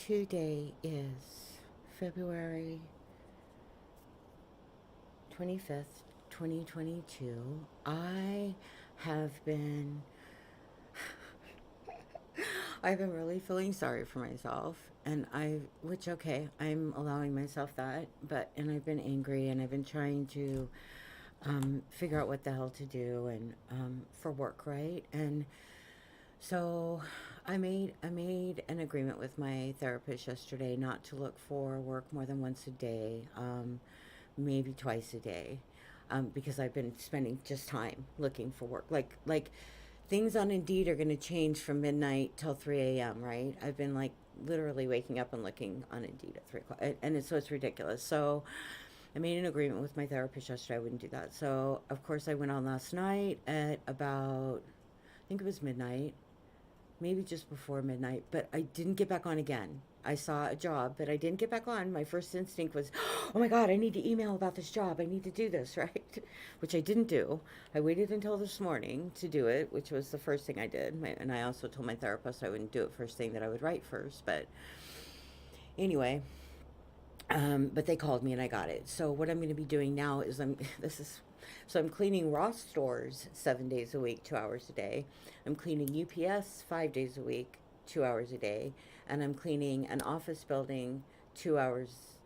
Today is February 25th, 2022. Have been I've been really feeling sorry for myself, which okay, I'm allowing myself that, and I've been angry, and I've been trying to figure out what the hell to do, and for work, right? And so I made an agreement with my therapist yesterday not to look for work more than once a day, maybe twice a day, because I've been spending just time looking for work. Like things on Indeed are going to change from midnight till 3 a.m. Right? I've been like literally waking up and looking on Indeed at 3 o'clock, so it's ridiculous. So I made an agreement with my therapist yesterday I wouldn't do that. So of course I went on last night at about, I think it was midnight, maybe just before midnight, but I didn't get back on again. I saw a job, but I didn't get back on. My first instinct was, oh my God, I need to email about this job. I need to do this, right? Which I didn't do. I waited until this morning to do it, which was the first thing I did. And I also told my therapist I wouldn't do it first thing, that I would write first. But anyway, but they called me and I got it. So what I'm going to be doing now is I'm cleaning Ross stores 7 days a week, 2 hours a day. I'm cleaning UPS 5 days a week, 2 hours a day, and I'm cleaning an office building 2 hours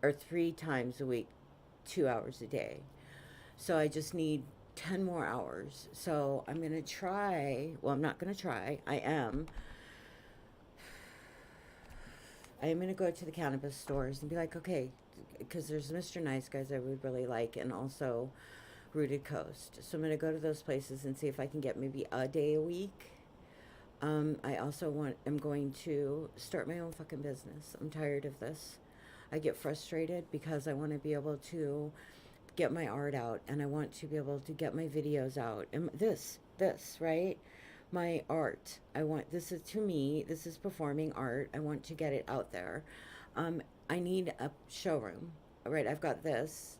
or 3 times a week, 2 hours a day. So I just need 10 more hours. So I'm going to try, well, I'm not going to try, I am going to go to the cannabis stores and be like, okay, because there's Mr. Nice Guys I would really like, and also Rooted Coast. So I'm going to go to those places and see if I can get maybe a day a week. I'm going to start my own fucking business. I'm tired of this. I get frustrated because I want to be able to get my art out, and I want to be able to get my videos out. And right? My art. This is, to me, this is performing art. I want to get it out there. I need a showroom, right? I've got this.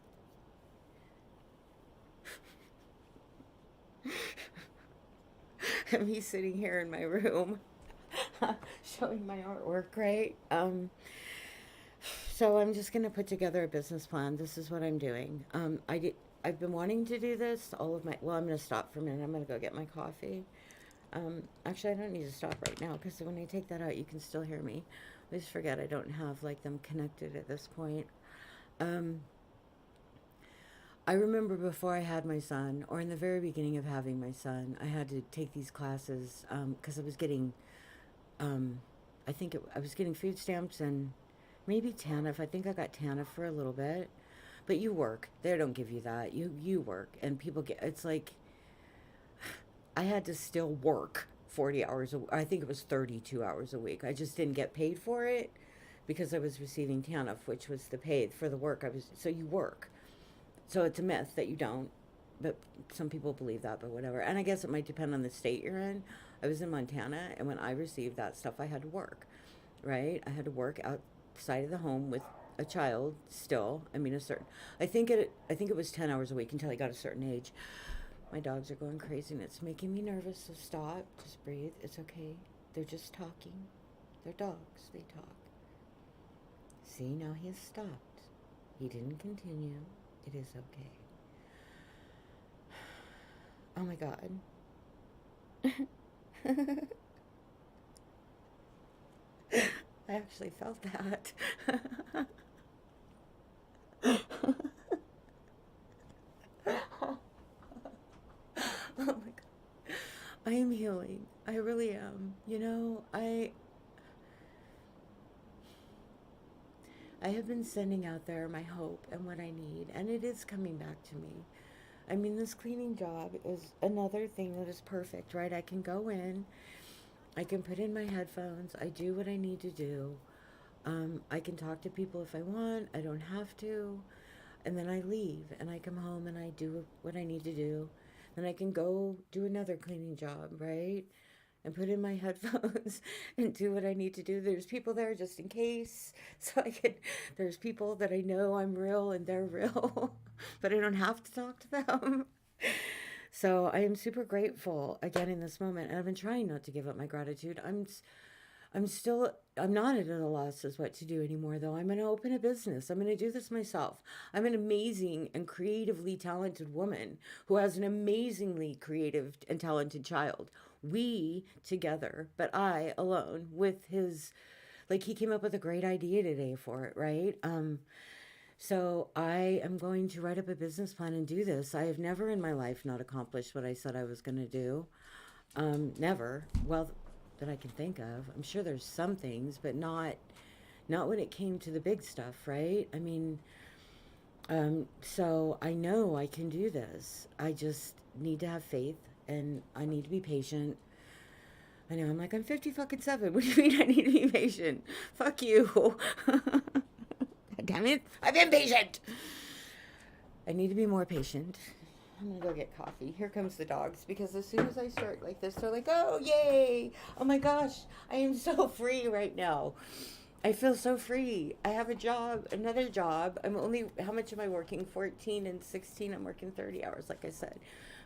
Me sitting here in my room showing my artwork, right? So I'm just gonna put together a business plan. This is what I'm doing. I've been wanting to do this well, I'm gonna stop for a minute. I'm gonna go get my coffee. Actually, I don't need to stop right now because when I take that out, you can still hear me. I just forget I don't have like them connected at this point. Um, I remember before I had my son, or in the very beginning of having my son, I had to take these classes because I was getting, um, I was getting food stamps and maybe TANF. I think I got TANF for a little bit, but you work. They don't give you that. You work, and people get. It's like I had to still work 40 hours I think it was 32 hours a week. I just didn't get paid for it because I was receiving TANF, which was the pay for the work I was. So you work. So it's a myth that you don't, but some people believe that, but whatever. And I guess it might depend on the state you're in. I was in Montana, and when I received that stuff, I had to work, right? I had to work outside of the home with a child still. I mean, I think it was 10 hours a week until I got a certain age. My dogs are going crazy and it's making me nervous, so stop. Just breathe. It's okay. They're just talking. They're dogs. They talk. See, now he has stopped. He didn't continue. It is okay. Oh my God. I actually felt that. Oh my God. I am healing. I really am. I have been sending out there my hope and what I need, and it is coming back to me. I mean, this cleaning job is another thing that is perfect, right? I can go in, I can put in my headphones, I do what I need to do. I can talk to people if I want, I don't have to. And then I leave and I come home and I do what I need to do. Then I can go do another cleaning job, right? And put in my headphones and do what I need to do. There's people there just in case. There's people that I know I'm real and they're real, but I don't have to talk to them. So I am super grateful again in this moment. And I've been trying not to give up my gratitude. I'm not at a loss as what to do anymore, though. I'm going to open a business. I'm going to do this myself. I'm an amazing and creatively talented woman who has an amazingly creative and talented child. We together, but I alone with his, like, he came up with a great idea today for it, right? So I am going to write up a business plan and do this. I have never in my life not accomplished what I said I was going to do. Never. Well, that I can think of. I'm sure there's some things, but not when it came to the big stuff, right? I mean, so I know I can do this. I just need to have faith and I need to be patient. I know I'm like, I'm 50 fucking 7. What do you mean I need to be patient? Fuck you. Damn it. I'm impatient. I need to be more patient. I'm gonna go get coffee. Here comes the dogs, because as soon as I start like this, they're like, oh, yay. Oh my gosh, I am so free right now. I feel so free. I have a job, another job. How much am I working? 14 and 16. I'm working 30 hours, like I said.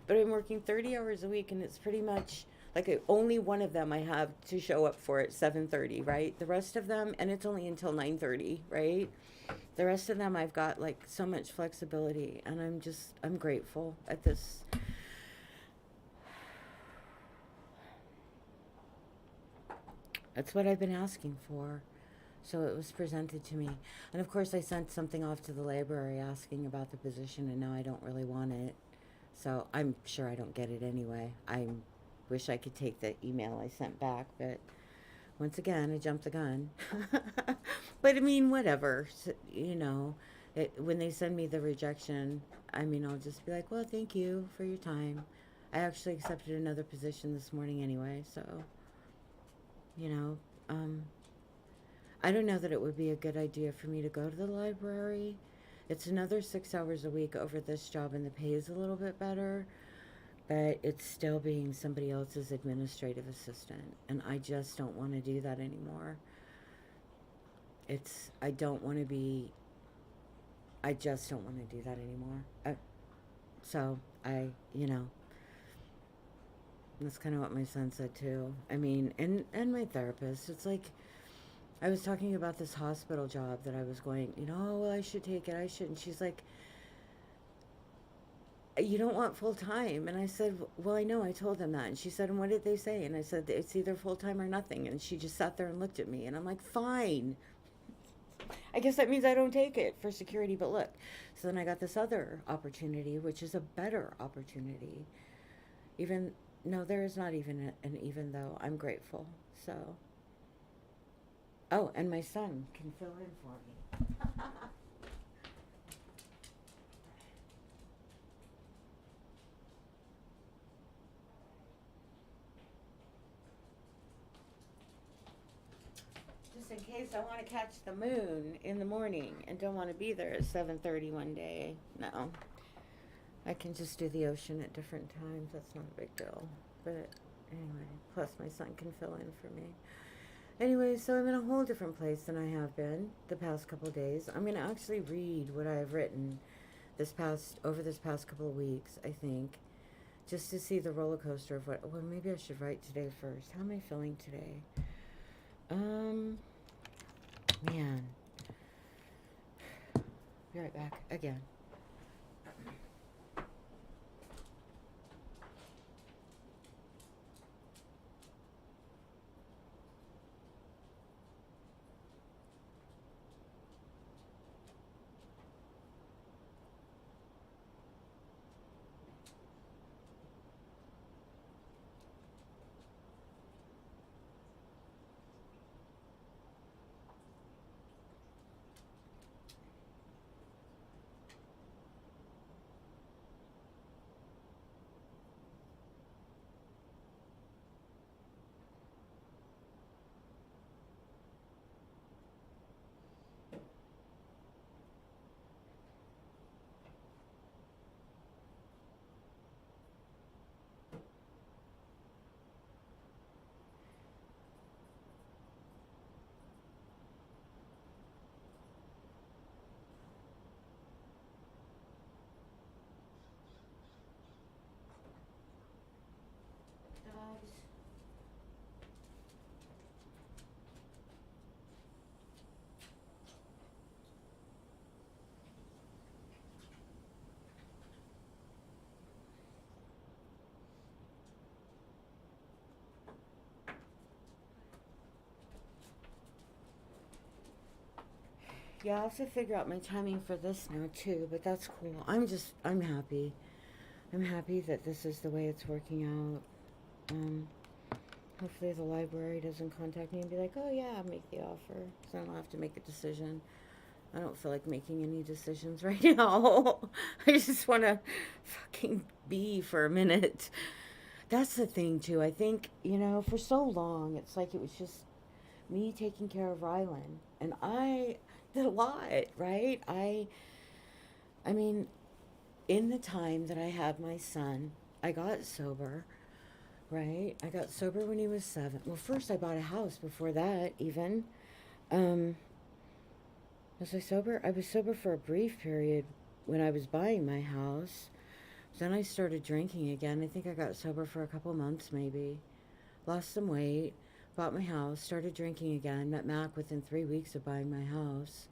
But I'm working 30 hours a week, and it's pretty much like only one of them I have to show up for at 7:30, right? The rest of them, and it's only until 9:30, right? The rest of them I've got like so much flexibility, and I'm grateful at this. That's what I've been asking for. So it was presented to me. And of course I sent something off to the library asking about the position, and now I don't really want it. So I'm sure I don't get it anyway. I wish I could take the email I sent back, but once again, I jumped the gun. But I mean, whatever. So, when they send me the rejection, I mean, I'll just be like, well, thank you for your time. I actually accepted another position this morning anyway, so, you know, um, I don't know that it would be a good idea for me to go to the library. It's another 6 hours a week over this job, and the pay is a little bit better, but it's still being somebody else's administrative assistant, and I just don't want to do that anymore. I don't want to be, I just don't want to do that anymore. So that's kind of what my son said too. I mean, and my therapist, it's like, I was talking about this hospital job that I was going, oh, well, I should take it, I should. And she's like, you don't want full time. And I said, well, I know, I told them that. And she said, and what did they say? And I said, it's either full time or nothing. And she just sat there and looked at me. And I'm like, fine. I guess that means I don't take it for security. But look, so then I got this other opportunity, which is a better opportunity. Even, no, there is not even an even though. I'm grateful. So. Oh, and my son can fill in for me. Just in case I want to catch the moon in the morning and don't want to be there at 7:30 one day. No. I can just do the ocean at different times. That's not a big deal. But anyway, plus my son can fill in for me. Anyway, so I'm in a whole different place than I have been the past couple of days. I'm going to actually read what I have written over this past couple of weeks, I think, just to see the roller coaster of well, maybe I should write today first. How am I feeling today? Man. Be right back again. Yeah, I have to figure out my timing for this now too, but that's cool. I'm happy. I'm happy that this is the way it's working out. Hopefully the library doesn't contact me and be like, oh yeah, I'll make the offer. So I don't have to make a decision. I don't feel like making any decisions right now. I just want to fucking be for a minute. That's the thing too. I think, for so long, it's like it was just me taking care of Rylan. And I did a lot, right? I mean, in the time that I had my son, I got sober, right? I got sober when he was 7. Well, first I bought a house before that, even. Um, was I sober? I was sober for a brief period when I was buying my house. Then I started drinking again. I think I got sober for a couple months, maybe. Lost some weight, bought my house, started drinking again, met Mac within 3 weeks of buying my house.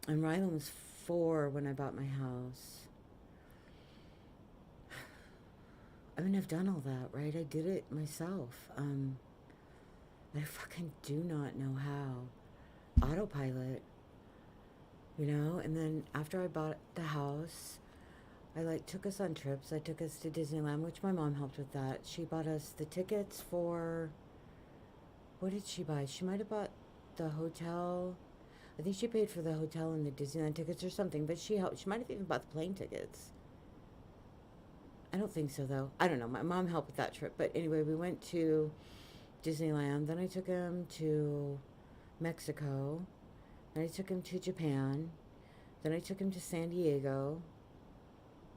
And Rylan was 4 when I bought my house. I mean, I've done all that, right? I did it myself. I fucking do not know how. Autopilot, And then after I bought the house, I took us on trips. I took us to Disneyland, which my mom helped with that. She bought us the tickets for, what did she buy? She might have bought the hotel. I think she paid for the hotel and the Disneyland tickets or something, but she helped. She might have even bought the plane tickets. I don't think so, though. I don't know. My mom helped with that trip. But anyway, we went to Disneyland. Then I took him to Mexico. Then I took him to Japan. Then I took him to San Diego.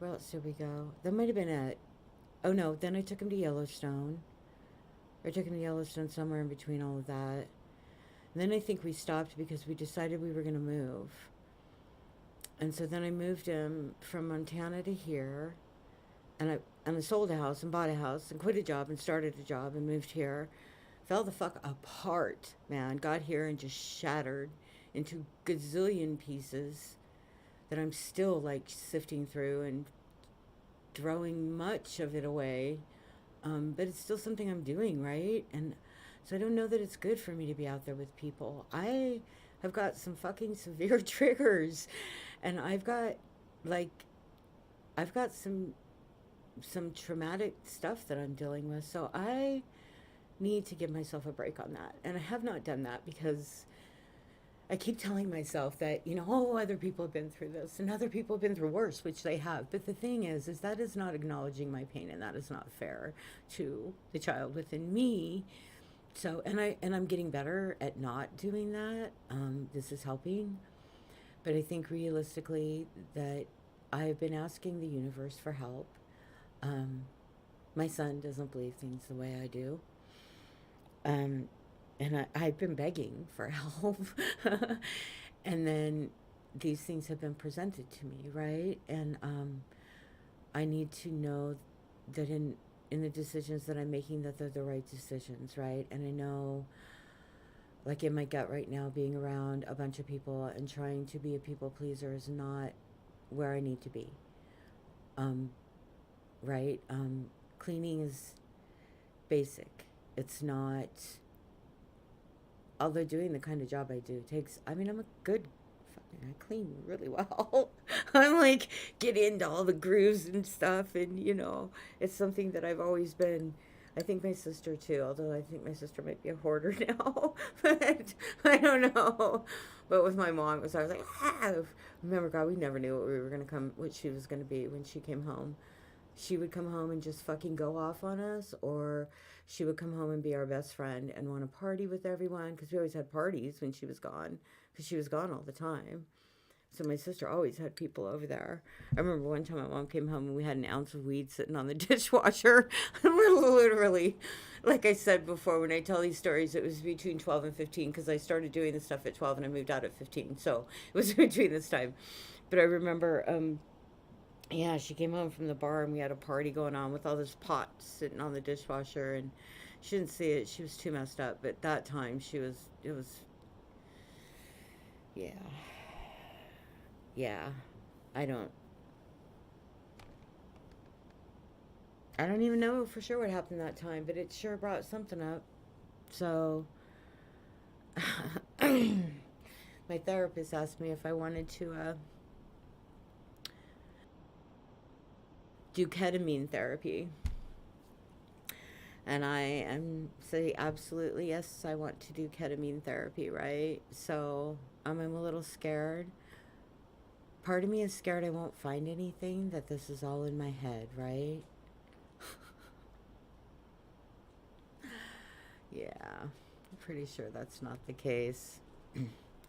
Where else did we go? That might have been it. Oh, no. Then I took him to Yellowstone. I took him to Yellowstone somewhere in between all of that. And then I think we stopped because we decided we were going to move. And so then I moved him from Montana to here. And I sold a house and bought a house and quit a job and started a job and moved here. Fell the fuck apart, man. Got here and just shattered into gazillion pieces that I'm still sifting through and throwing much of it away. But it's still something I'm doing, right? And so I don't know that it's good for me to be out there with people. I have got some fucking severe triggers, and I've got some traumatic stuff that I'm dealing with. So I need to give myself a break on that. And I have not done that because I keep telling myself that, other people have been through this and other people have been through worse, which they have. But the thing is that is not acknowledging my pain, and that is not fair to the child within me. So, and I'm getting better at not doing that. This is helping. But I think realistically that I've been asking the universe for help. My son doesn't believe things the way I do. And I've been begging for help. And then these things have been presented to me, right? And I need to know that in the decisions that I'm making, that they're the right decisions, right? And I know, in my gut right now, being around a bunch of people and trying to be a people pleaser is not where I need to be. Right? Cleaning is basic. It's not, although doing the kind of job I do I'm a good, I clean really well. I'm get into all the grooves and stuff, and it's something that I've always been. I think my sister too, although I think my sister might be a hoarder now, but I don't know. But with my mom, I was like, remember, God, we never knew what she was going to be when she came home. She would come home and just fucking go off on us, or she would come home and be our best friend and want to party with everyone, because we always had parties when she was gone, because she was gone all the time. So my sister always had people over there. I remember one time my mom came home and we had an ounce of weed sitting on the dishwasher. Literally, like I said before, when I tell these stories, it was between 12 and 15, because I started doing this stuff at 12 and I moved out at 15. So it was between this time. But I remember, yeah, she came home from the bar and we had a party going on with all this pot sitting on the dishwasher, and she didn't see it. She was too messed up. But that time yeah. Yeah. I don't even know for sure what happened that time, but it sure brought something up. So My therapist asked me if I wanted to do ketamine therapy. And I am say absolutely yes, I want to do ketamine therapy, right? So I'm a little scared. Part of me is scared I won't find anything, that this is all in my head, right? Yeah, I'm pretty sure that's not the case.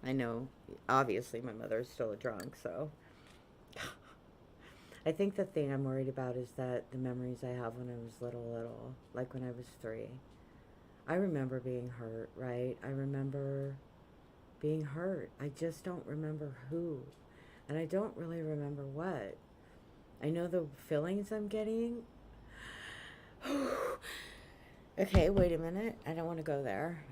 I know, obviously, my mother's still a drunk, so. I think the thing I'm worried about is that the memories I have when I was little, like when I was 3. I remember being hurt, right? I remember being hurt. I just don't remember who. And I don't really remember what. I know the feelings I'm getting. Okay, wait a minute. I don't want to go there.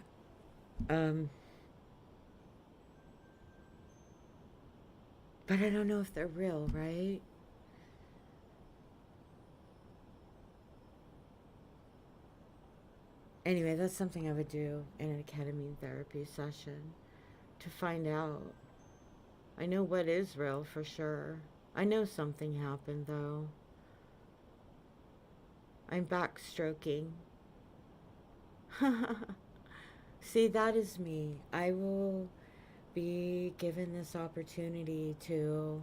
But I don't know if they're real, right? Anyway, that's something I would do in a ketamine therapy session to find out. I know what is real for sure. I know something happened though. I'm backstroking. See, that is me. I will be given this opportunity to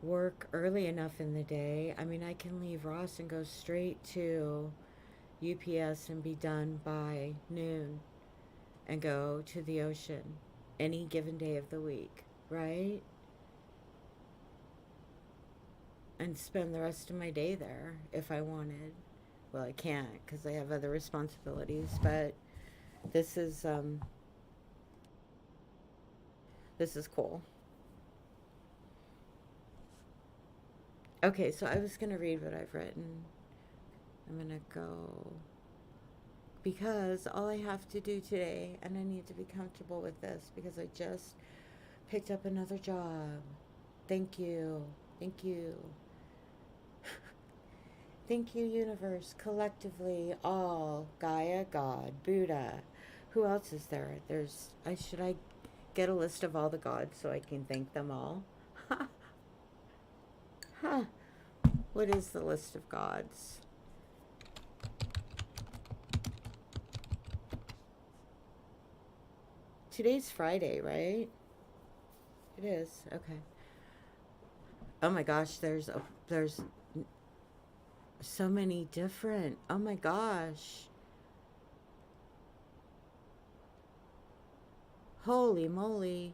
work early enough in the day. I mean, I can leave Ross and go straight to UPS and be done by noon and go to the ocean any given day of the week, right? And spend the rest of my day there if I wanted. Well, I can't because I have other responsibilities, but this is cool. Okay, so I was gonna read what I've written. I'm gonna go because all I have to do today, and I need to be comfortable with this because I just picked up another job. Thank you. Thank you. Thank you, universe, collectively, all, Gaia, God, Buddha. Who else is there? Should I get a list of all the gods so I can thank them all? Huh. What is the list of gods? Today's Friday, right? It is. Okay. Oh my gosh, there's so many different. Oh my gosh. Holy moly.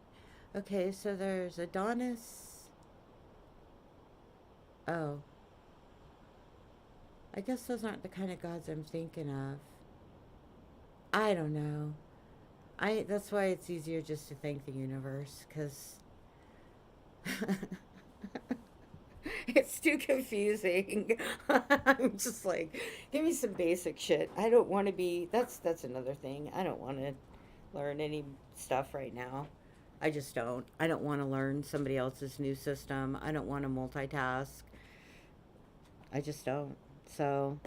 Okay, so there's Adonis. Oh. I guess those aren't the kind of gods I'm thinking of. I don't know. That's why it's easier just to thank the universe, cuz it's too confusing. I'm just like, give me some basic shit. I don't want to be. That's another thing. I don't want to learn any stuff right now. I just don't. I don't want to learn somebody else's new system. I don't want to multitask. I just don't. So,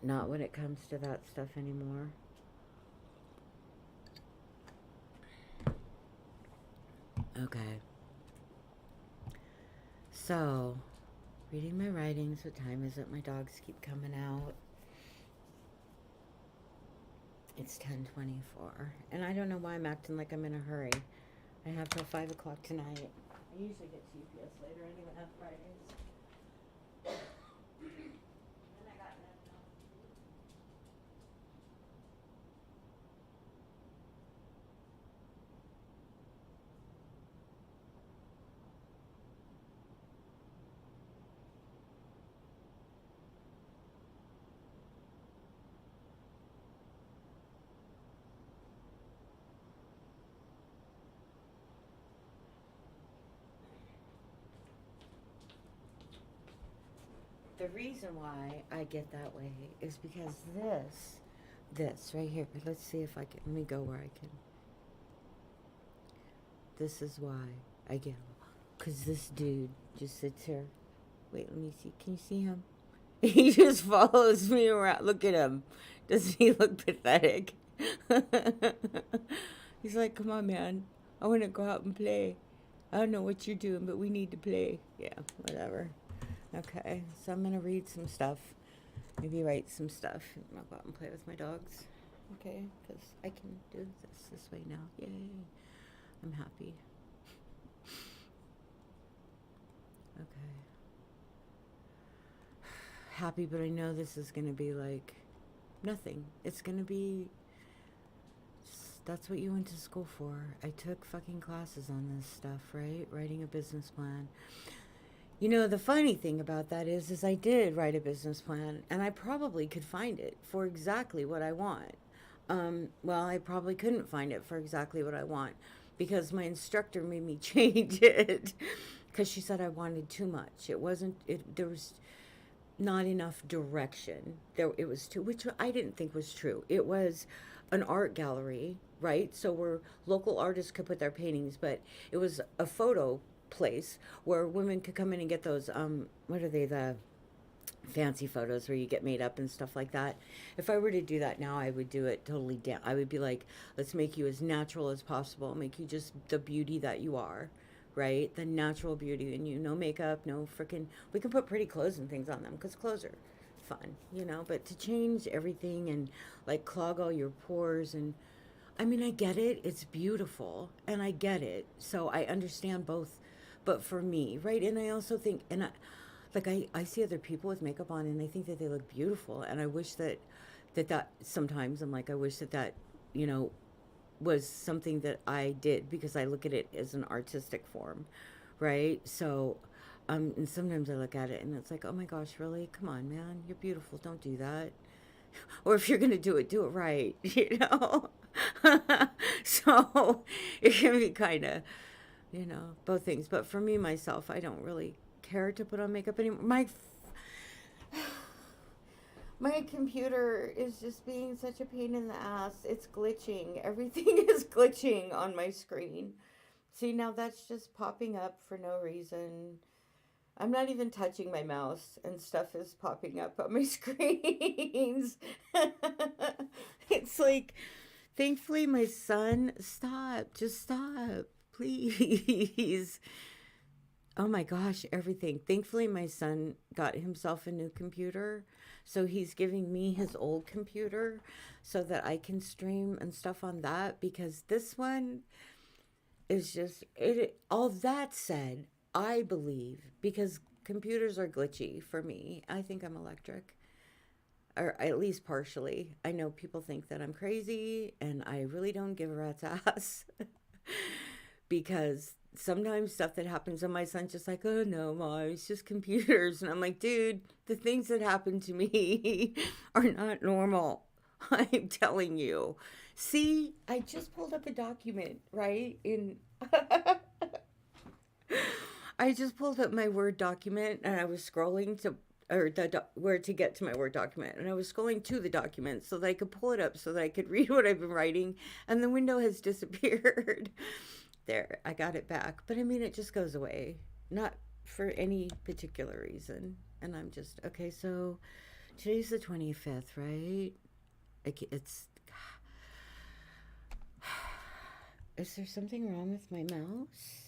not when it comes to that stuff anymore. Okay. So, reading my writings. What time is it? My dogs keep coming out. It's 10:24, and I don't know why I'm acting like I'm in a hurry. I have till 5 o'clock tonight. I usually get to UPS later anyway on Fridays. And I got nothing else. The reason why I get that way is because this right here, let's see if I can, let me go where I can. This is why I get, because this dude just sits here. Wait, let me see. Can you see him? He just follows me around. Look at him. Doesn't he look pathetic? He's like, come on, man. I want to go out and play. I don't know what you're doing, but we need to play. Yeah, whatever. Okay, so I'm going to read some stuff. Maybe write some stuff. I'll go out and play with my dogs. Okay, because I can do this way now. Yay. I'm happy. Okay. Happy, but I know this is going to be like nothing. It's going to be that's what you went to school for. I took fucking classes on this stuff, right? Writing a business plan. You know, the funny thing about that is I did write a business plan, and I probably could find it for exactly what I want. Well, I probably couldn't find it for exactly what I want because my instructor made me change it because she said I wanted too much. It wasn't, there was not enough direction. It was too, which I didn't think was true. It was an art gallery, right? So where local artists could put their paintings, but it was a photo place where women could come in and get those, what are they, the fancy photos where you get made up and stuff like that. If I were to do that now, I would do it totally down. I would be like, let's make you as natural as possible, make you just the beauty that you are, right? The natural beauty, and you, no makeup, no freaking, we can put pretty clothes and things on them because clothes are fun, you know, but to change everything and like clog all your pores, and I mean, I get it, it's beautiful and I get it, so I understand both, but for me, right? And I also think, and I see other people with makeup on and I think that they look beautiful, and I wish that sometimes I'm like, I wish that you know was something that I did because I look at it as an artistic form, right? So and sometimes I look at it and it's like, oh my gosh, really? Come on, man, you're beautiful, don't do that. Or if you're gonna do it right, you know. So it can be kind of, you know, both things. But for me myself, I don't really care to put on makeup anymore. My computer is just being such a pain in the ass. It's glitching. Everything is glitching on my screen. See, now that's just popping up for no reason. I'm not even touching my mouse and stuff is popping up on my screens. It's like, thankfully my son, just stop, please. Oh my gosh, everything. Thankfully, my son got himself a new computer. So he's giving me his old computer so that I can stream and stuff on that, because this one is just, all that said, I believe, because computers are glitchy for me. I think I'm electric, or at least partially. I know people think that I'm crazy, and I really don't give a rat's ass. Because sometimes stuff that happens on my son's just like, oh no, Mom, it's just computers. And I'm like, dude, the things that happen to me are not normal. I'm telling you. See, I just pulled up a document, right? I just pulled up my Word document and I was scrolling to, or where to get to my Word document. And I was scrolling to the document so that I could pull it up so that I could read what I've been writing. And the window has disappeared. There, I got it back. But I mean, it just goes away. Not for any particular reason. And I'm just, okay, so today's the 25th, right? It's, is there something wrong with my mouse?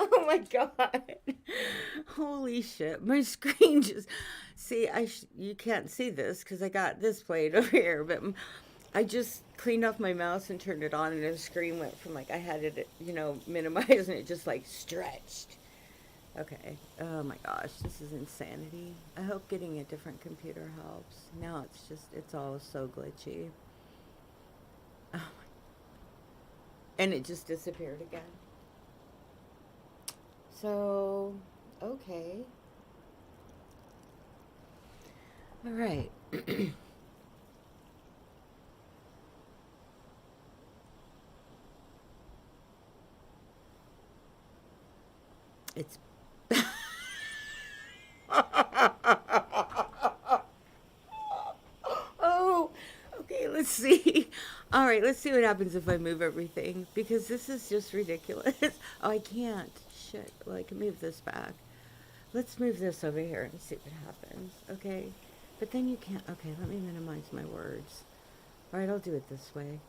Oh my God. Holy shit. My screen just, see, you can't see this because I got this played over here, but I just cleaned off my mouse and turned it on, and the screen went from like, I had it, you know, minimized, and it just like stretched. Okay. Oh my gosh, this is insanity. I hope getting a different computer helps. Now it's all so glitchy. Oh my, and it just disappeared again. So, okay. All right. It's oh, okay, let's see. All right, let's see what happens if I move everything because this is just ridiculous. Oh, I can't. Shit. Well, I can move this back. Let's move this over here and see what happens. Okay. But then you can't. Okay, let me minimize my words. All right, I'll do it this way.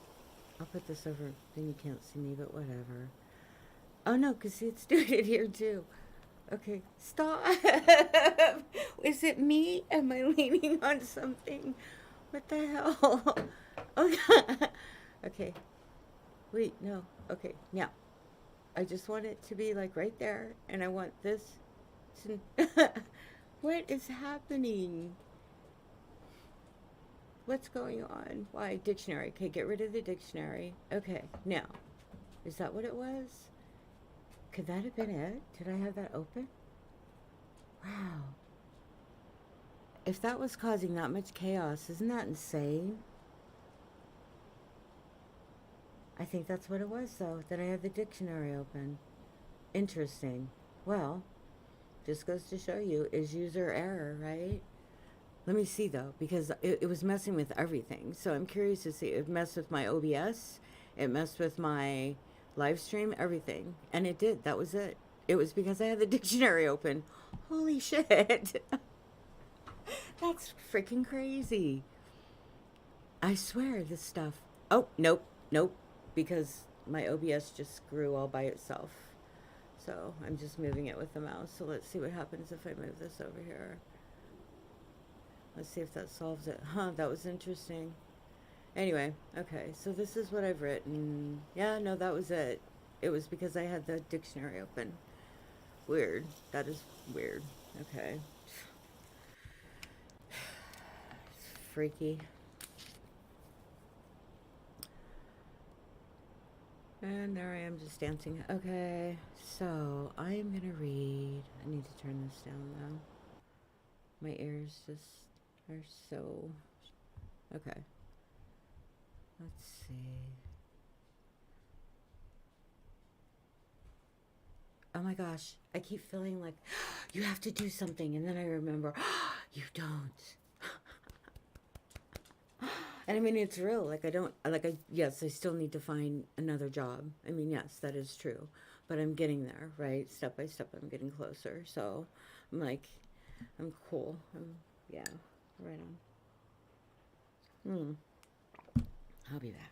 I'll put this over. Then you can't see me, but whatever. Oh, no, because see, it's doing it here too. Okay, stop. Is it me? Am I leaning on something? What the hell? Okay. Okay. Wait, no. Okay, now. I just want it to be like right there, and I want this to. What is happening? What's going on? Why? Dictionary. Okay, get rid of the dictionary. Okay, now. Is that what it was? Could that have been it? Did I have that open? Wow. If that was causing that much chaos, isn't that insane? I think that's what it was, though, that I had the dictionary open. Interesting. Well, just goes to show you, is user error, right? Let me see, though, because it was messing with everything. So I'm curious to see. It messed with my OBS. It messed with my live stream, everything. And it did. That was it. It was because I had the dictionary open. Holy shit. That's freaking crazy. I swear, this stuff. Oh, nope, nope. Because my OBS just grew all by itself. So I'm just moving it with the mouse. So let's see what happens if I move this over here. Let's see if that solves it. Huh, that was interesting. Anyway, okay, so this is what I've written. Yeah, no, that was it. It was because I had the dictionary open. Weird. That is weird. Okay. Freaky. And there I am just dancing. Okay, so I am going to read. I need to turn this down though. My ears just are so... Okay. Let's see. Oh my gosh, I keep feeling like you have to do something, and then I remember you don't. And I mean, it's real. Like, yes, I still need to find another job. I mean, yes, that is true. But I'm getting there, right? Step by step, I'm getting closer. So I'm like, I'm cool. Yeah, right on. I'll be back.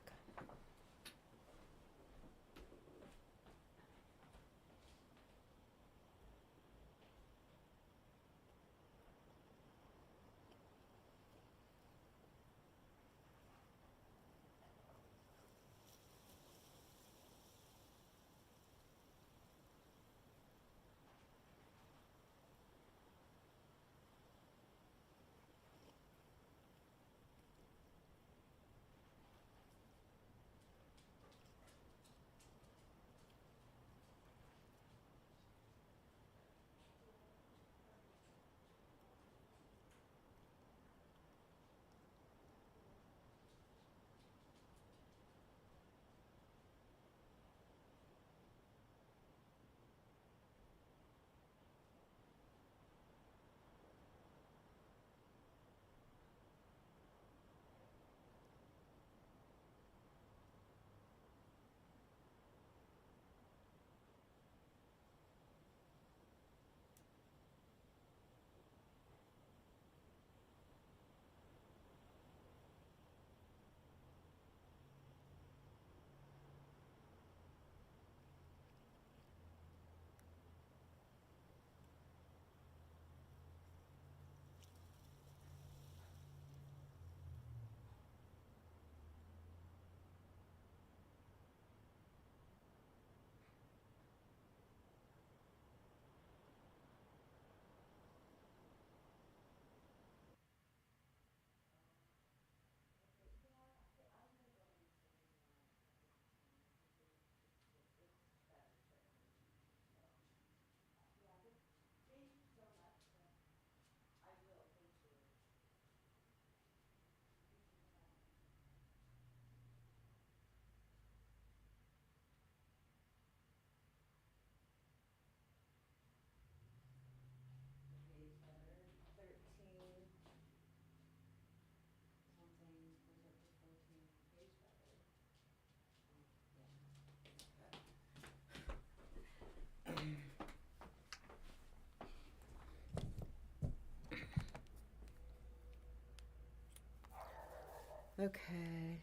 Okay.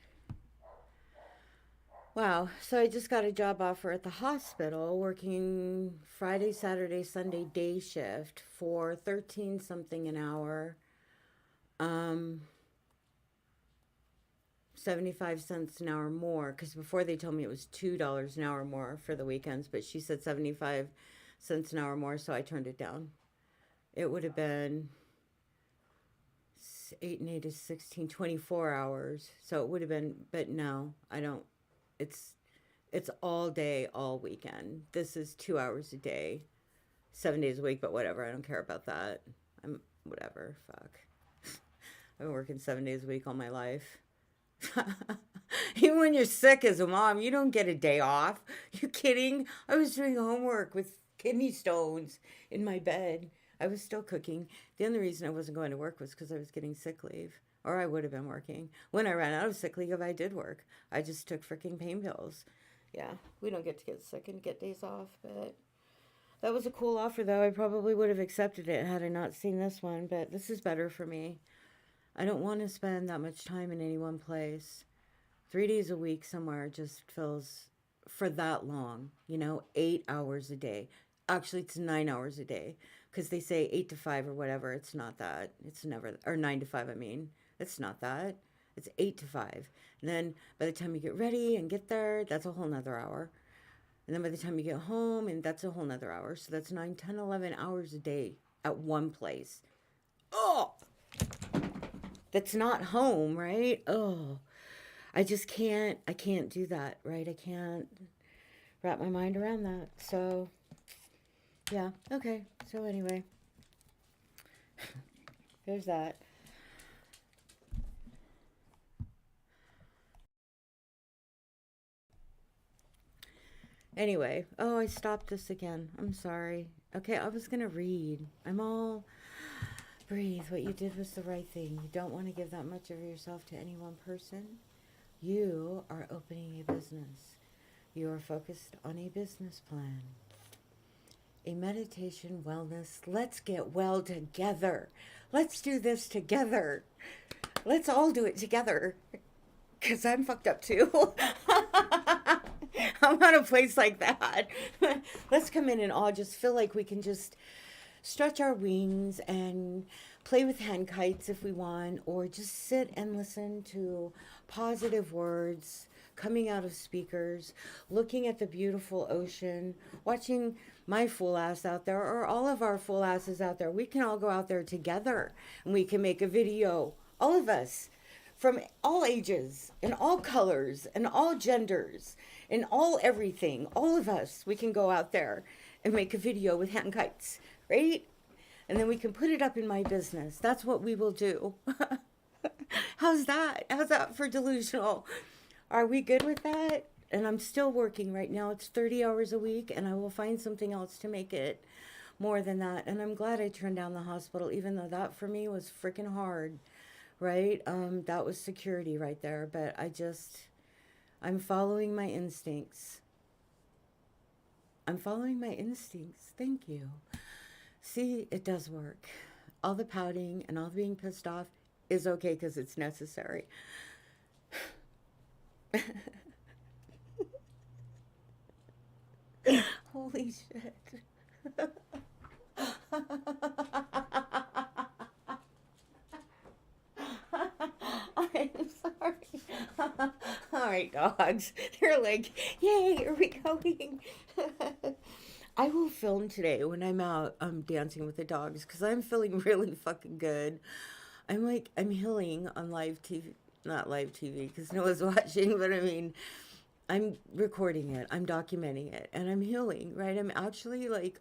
Wow. So I just got a job offer at the hospital working Friday, Saturday, Sunday day shift for 13 something an hour. Um 75 cents an hour more, cuz before they told me it was $2 an hour more for the weekends, but she said 75 cents an hour more, so I turned it down. It would have been 8 and 8 is 16, 24 hours. So it would have been, but no, I don't. It's it's all day, all weekend. This is 2 hours a day, 7 days a week, but whatever. I don't care about that. I'm whatever. Fuck. I've been working 7 days a week all my life. Even when you're sick as a mom, you don't get a day off. You kidding? I was doing homework with kidney stones in my bed. I was still cooking. The only reason I wasn't going to work was because I was getting sick leave, or I would have been working. When I ran out of sick leave, I did work. I just took freaking pain pills. Yeah, we don't get to get sick and get days off, but that was a cool offer, though. I probably would have accepted it had I not seen this one, but this is better for me. I don't want to spend that much time in any one place. 3 days a week somewhere just feels for that long, 8 hours a day. Actually, it's 9 hours a day because they say 8 to 5 or whatever. It's not that. It's never, or 9 to 5, I mean. It's not that. It's 8 to 5. And then by the time you get ready and get there, that's a whole nother hour. And then by the time you get home, and that's a whole nother hour. So that's 9, 10, 11 hours a day at one place. Oh, that's not home, right? Oh, I can't do that, right? I can't wrap my mind around that. So, yeah, okay. So, anyway, there's that. Anyway, oh, I stopped this again. I'm sorry. Okay, I was gonna read. I'm all breathe. What you did was the right thing. You don't want to give that much of yourself to any one person. You are opening a business. You are focused on a business plan. A meditation wellness. Let's get well together. Let's do this together. Let's all do it together. Because I'm fucked up too. I'm at a place like that. Let's come in and all just feel like we can just stretch our wings and play with hand kites if we want, or just sit and listen to positive words coming out of speakers, looking at the beautiful ocean, watching my fool ass out there, or all of our fool asses out there. We can all go out there together and we can make a video, all of us, from all ages and all colors and all genders and all everything. All of us, we can go out there and make a video with hand kites, right? And then we can put it up in my business. That's what we will do. How's that? How's that for delusional? Are we good with that? And I'm still working right now. It's 30 hours a week, and I will find something else to make it more than that. And I'm glad I turned down the hospital, even though that for me was freaking hard, right? That was security right there. But I'm following my instincts. I'm following my instincts. Thank you. See, it does work. All the pouting and all the being pissed off is okay because it's necessary. Holy shit. I'm sorry. All right, dogs. They're like, yay, are we going? I will film today when I'm out dancing with the dogs because I'm feeling really fucking good. I'm healing on live TV, not live TV because no one's watching, but I mean, I'm recording it, I'm documenting it, and I'm healing, right? I'm actually like,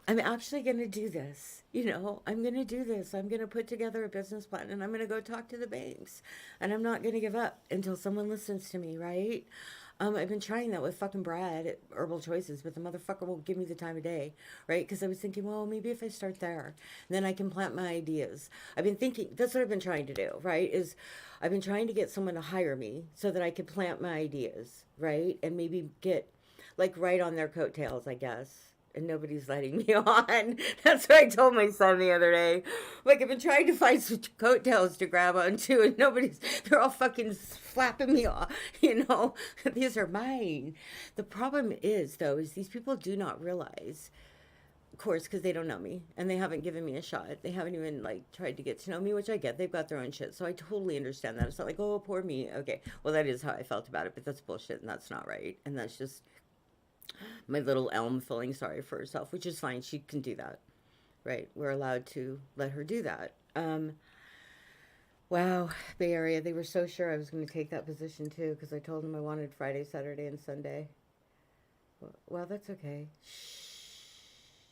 I'm actually going to do this. I'm going to do this. I'm going to put together a business plan and I'm going to go talk to the banks. And I'm not going to give up until someone listens to me, right? I've been trying that with fucking Brad at Herbal Choices, but the motherfucker won't give me the time of day, right? Because I was thinking, well, maybe if I start there, then I can plant my ideas. I've been thinking, that's what I've been trying to do, right? Is I've been trying to get someone to hire me so that I could plant my ideas, right? And maybe get, like, right on their coattails, I guess. And nobody's letting me on. That's what I told my son the other day. Like, I've been trying to find some coattails to grab onto, and they're all fucking flapping me off, you know? These are mine. The problem is, though, is these people do not realize, of course, because they don't know me, and they haven't given me a shot. They haven't even, like, tried to get to know me, which I get. They've got their own shit, so I totally understand that. It's not like, oh, poor me. Okay, well, that is how I felt about it, but that's bullshit, and that's not right. And that's just my little elm feeling sorry for herself, which is fine. She can do that, right? We're allowed to let her do that. Wow, Bay Area, they were so sure I was going to take that position too, because I told them I wanted Friday, Saturday, and Sunday. Well, that's okay. Shh.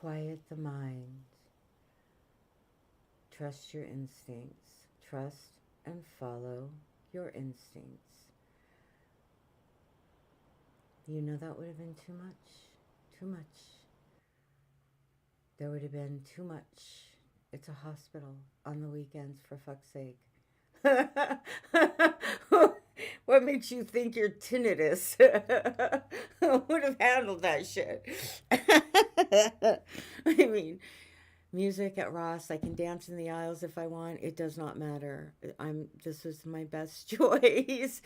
Quiet the mind. Trust your instincts. Trust and follow your instincts. You know that would have been too much. Too much. There would have been too much. It's a hospital on the weekends, for fuck's sake. What makes you think you're tinnitus would have handled that shit? I mean, music at Ross, I can dance in the aisles if I want. It does not matter. This was my best choice.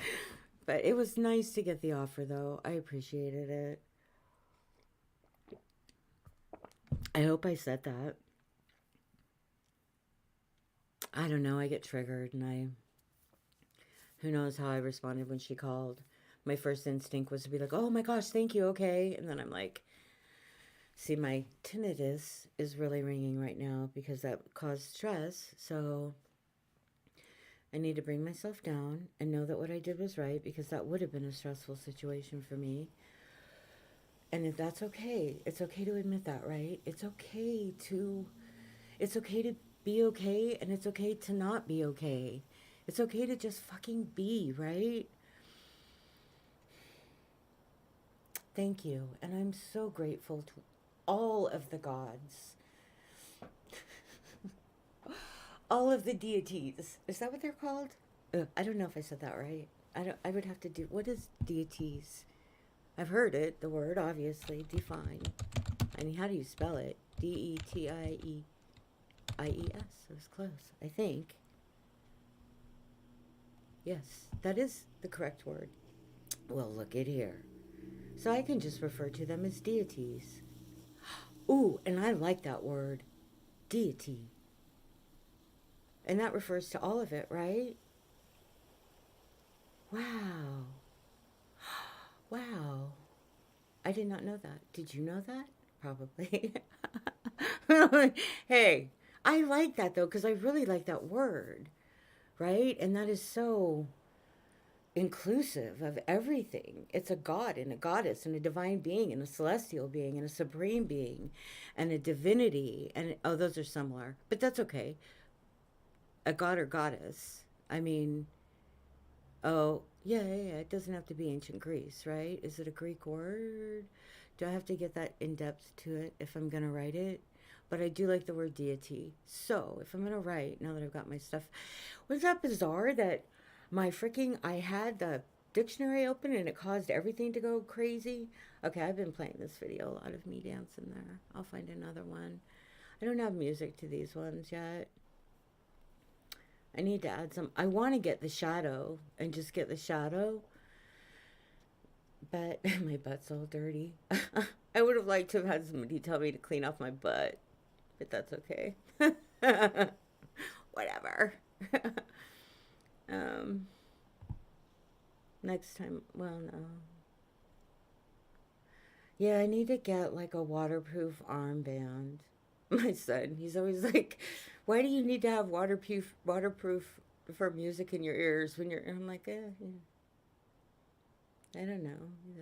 But it was nice to get the offer, though. I appreciated it. I hope I said that. I don't know. I get triggered, and who knows how I responded when she called. My first instinct was to be like, oh my gosh, thank you, okay. And then I'm like, see, my tinnitus is really ringing right now because that caused stress. So I need to bring myself down and know that what I did was right, because that would have been a stressful situation for me. And if that's okay, it's okay to admit that, right? It's okay to be okay, and it's okay to not be okay. It's okay to just fucking be, right? Thank you. And I'm so grateful to all of the gods. All of the deities. Is that what they're called? I don't know if I said that right. I would have to do, what is deities? I've heard it, the word, obviously. Define. I mean, how do you spell it? Detieies. It was close, I think. Yes, that is the correct word. Well, look at here. So I can just refer to them as deities. Ooh, and I like that word. Deity. And that refers to all of it, right? Wow. Wow. I did not know that. Did you know that? Probably. Hey, I like that though, because I really like that word, right? And that is so inclusive of everything. It's a god and a goddess and a divine being and a celestial being and a supreme being and a divinity. And oh, those are similar, but that's okay. A god or goddess. I mean, oh, yeah, it doesn't have to be ancient Greece, right? Is it a Greek word? Do I have to get that in depth to it if I'm going to write it? But I do like the word deity. So if I'm going to write, now that I've got my stuff, was that bizarre that I had the dictionary open and it caused everything to go crazy? Okay, I've been playing this video, a lot of me dancing there. I'll find another one. I don't have music to these ones yet. I need to add some. I want to get the shadow and just get the shadow. But my butt's all dirty. I would have liked to have had somebody tell me to clean off my butt. But that's okay. Whatever. Next time, well, no. Yeah, I need to get like a waterproof armband. My son, he's always like, why do you need to have waterproof for music in your ears when you're, and I'm like, yeah. I don't know.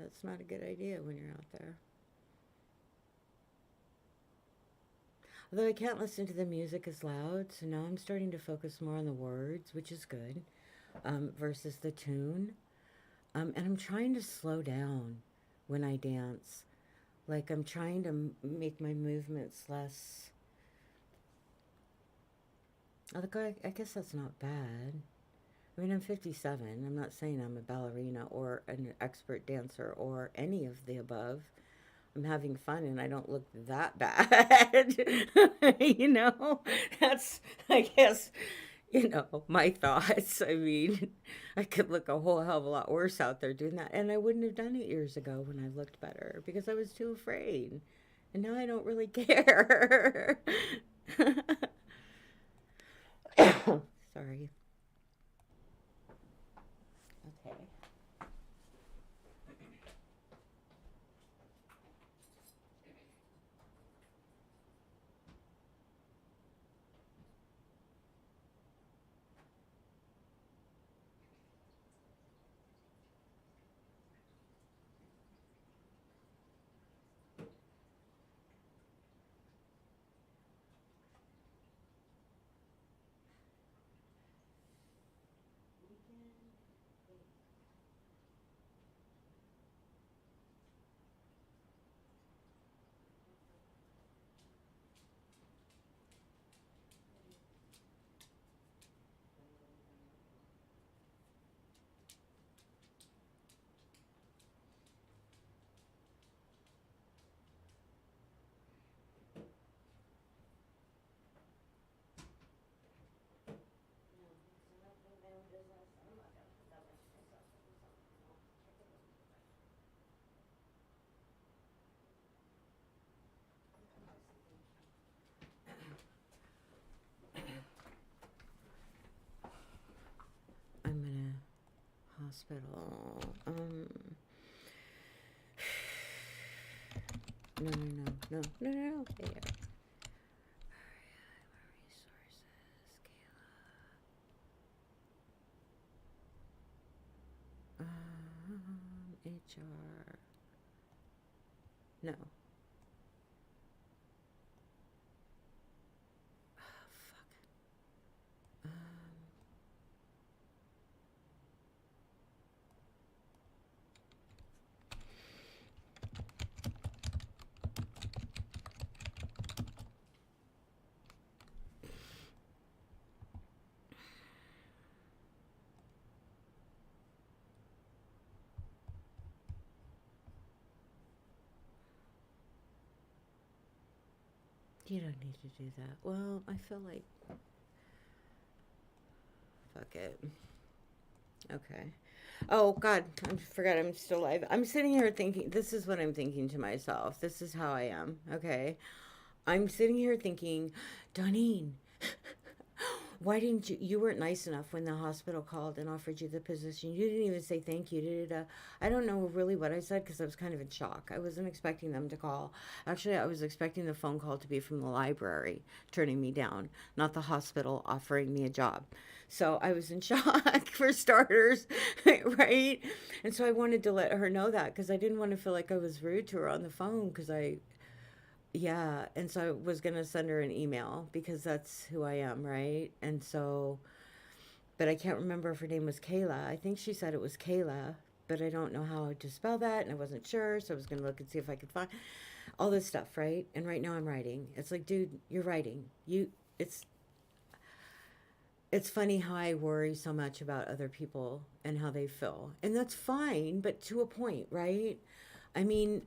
That's not a good idea when you're out there. Although I can't listen to the music as loud, so now I'm starting to focus more on the words, which is good, versus the tune. And I'm trying to slow down when I dance. Like I'm trying to make my movements less. Like I guess that's not bad. I mean, I'm 57. I'm not saying I'm a ballerina or an expert dancer or any of the above. I'm having fun and I don't look that bad. you know, that's, I guess, my thoughts. I mean, I could look a whole hell of a lot worse out there doing that. And I wouldn't have done it years ago when I looked better because I was too afraid. And now I don't really care. Sorry. Okay. I'm in a hospital. No, no, no, no, no, no, no. There. Resources, Kayla. HR. No. Oh, fuck. Um, you don't need to do that. Well, I feel like. Fuck it. Okay. Oh, God. I forgot I'm still alive. I'm sitting here thinking. This is what I'm thinking to myself. This is how I am. Okay. I'm sitting here thinking, Donine, why didn't you weren't nice enough when the hospital called and offered you the position. You didn't even say thank you. Da, da, da. I don't know really what I said because I was kind of in shock. I wasn't expecting them to call. Actually, I was expecting the phone call to be from the library turning me down, not the hospital offering me a job. So I was in shock for starters, right? And so I wanted to let her know that because I didn't want to feel like I was rude to her on the phone because yeah, and so I was gonna send her an email because that's who I am, right? And so, but I can't remember if her name was Kayla. I think she said it was Kayla, but I don't know how to spell that, and I wasn't sure, so I was gonna look and see if I could find all this stuff, right? And right now I'm writing. It's like, dude, you're writing. It's it's funny how I worry so much about other people and how they feel, and that's fine, but to a point, right? I mean,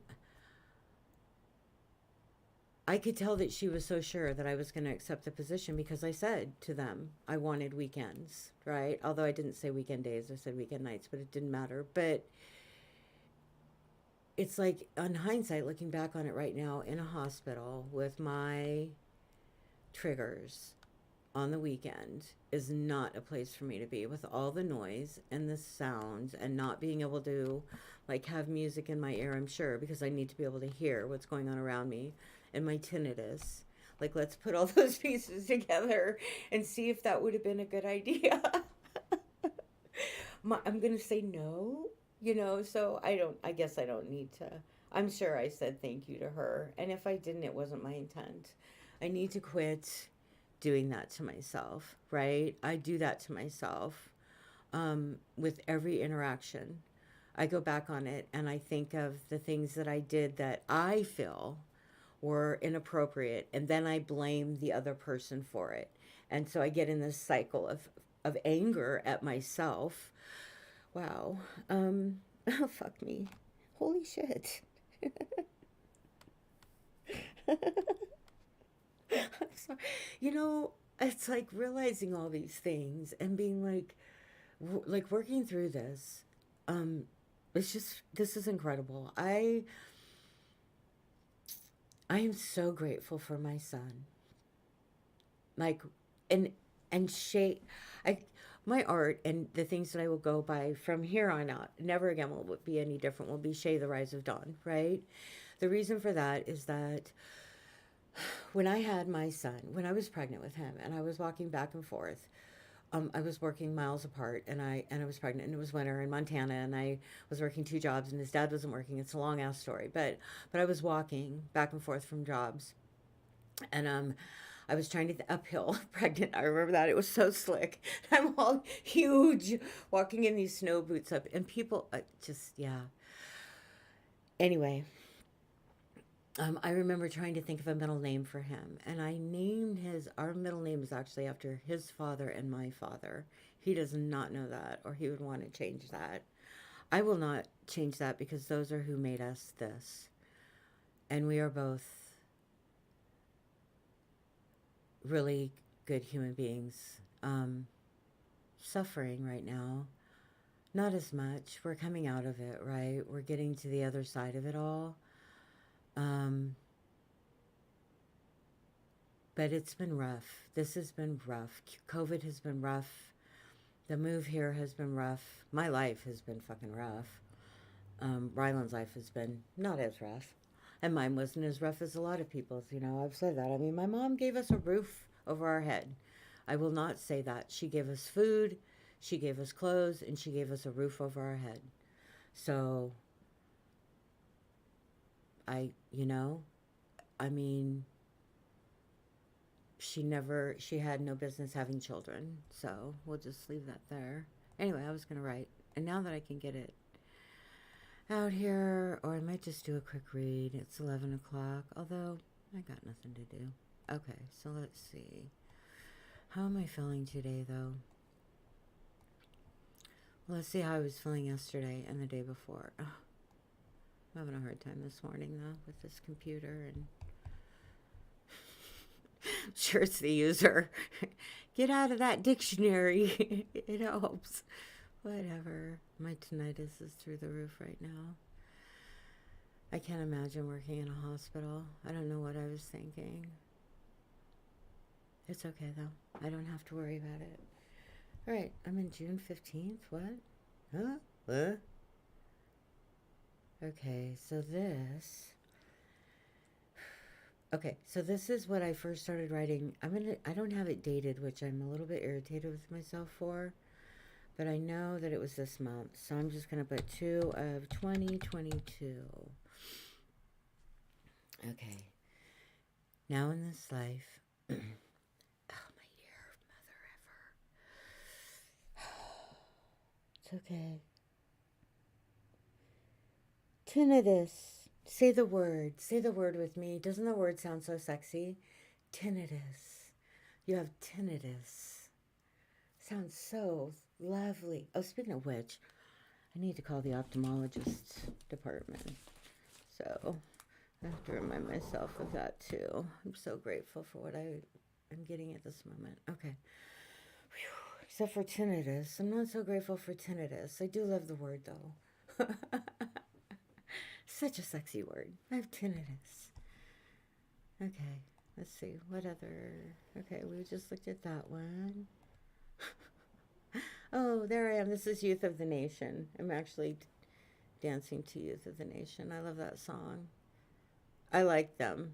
I could tell that she was so sure that I was going to accept the position because I said to them I wanted weekends, right? Although I didn't say weekend days, I said weekend nights, but it didn't matter. But it's like, on hindsight, looking back on it right now in a hospital with my triggers on the weekend is not a place for me to be with all the noise and the sounds and not being able to like have music in my ear, I'm sure, because I need to be able to hear what's going on around me and my tinnitus. Like, let's put all those pieces together and see if that would have been a good idea. I'm going to say no, so I guess I don't need to. I'm sure I said thank you to her. And if I didn't, it wasn't my intent. I need to quit doing that to myself, right? I do that to myself with every interaction. I go back on it and I think of the things that I did that I feel were inappropriate, and then I blame the other person for it. And so I get in this cycle of anger at myself. Wow. Oh, fuck me. Holy shit. I'm sorry. You know, it's like realizing all these things and being like working through this. Um, it's just, this is incredible. I am so grateful for my son. Like, and Shea, I, my art and the things that I will go by from here on out, never again will it be any different. Will be Shea, the Rise of Dawn, right? The reason for that is that when I had my son, when I was pregnant with him, and I was walking back and forth, I was working miles apart, and I was pregnant, and it was winter in Montana, and I was working two jobs, and his dad wasn't working. It's a long ass story, but I was walking back and forth from jobs, and I was trying to uphill pregnant. I remember that it was so slick. I'm all huge, walking in these snow boots up, and people just yeah. Anyway, I remember trying to think of a middle name for him, and I named our middle name is actually after his father and my father. He does not know that, or he would want to change that. I will not change that because those are who made us this. And we are both really good human beings. Suffering right now. Not as much. We're coming out of it, right? We're getting to the other side of it all. But it's been rough. This has been rough. COVID has been rough. The move here has been rough. My life has been fucking rough. Ryland's life has been not as rough. And mine wasn't as rough as a lot of people's. You know, I've said that. I mean, my mom gave us a roof over our head. I will not say that. She gave us food, she gave us clothes, and she gave us a roof over our head. So, you know, I mean, she had no business having children. So we'll just leave that there. Anyway, I was going to write. And now that I can get it out here, or I might just do a quick read. It's 11 o'clock, although I got nothing to do. Okay, so let's see. How am I feeling today, though? Well, let's see how I was feeling yesterday and the day before. Oh, I'm having a hard time this morning, though, with this computer, and sure it's the user. Get out of that dictionary. It helps. Whatever. My tinnitus is through the roof right now. I can't imagine working in a hospital. I don't know what I was thinking. It's okay, though. I don't have to worry about it. All right, I'm in June 15th. What? Huh? What? Okay, so this... Okay, so this is what I first started writing. I don't have it dated, which I'm a little bit irritated with myself for. But I know that it was this month, so I'm just going to put 2 of 2022. Okay. Now in this life... oh, my dear mother ever. It's okay. Tinnitus. Say the word. Say the word with me. Doesn't the word sound so sexy? Tinnitus. You have tinnitus. Sounds so lovely. Oh, speaking of which, I need to call the ophthalmologist department. So I have to remind myself of that too. I'm so grateful for what I am getting at this moment. Okay. Whew. Except for tinnitus. I'm not so grateful for tinnitus. I do love the word though. Such a sexy word. I have tinnitus. Okay. Let's see. What other... Okay, we just looked at that one. Oh, there I am. This is Youth of the Nation. I'm actually dancing to Youth of the Nation. I love that song. I like them.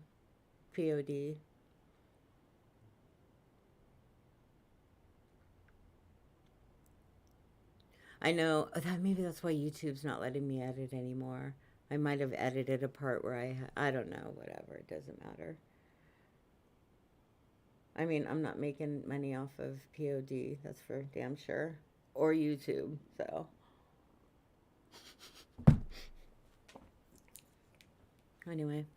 POD. I know that maybe that's why YouTube's not letting me edit anymore. I might have edited a part where I don't know, whatever. It doesn't matter. I mean, I'm not making money off of POD. That's for damn sure. Or YouTube, so. Anyway.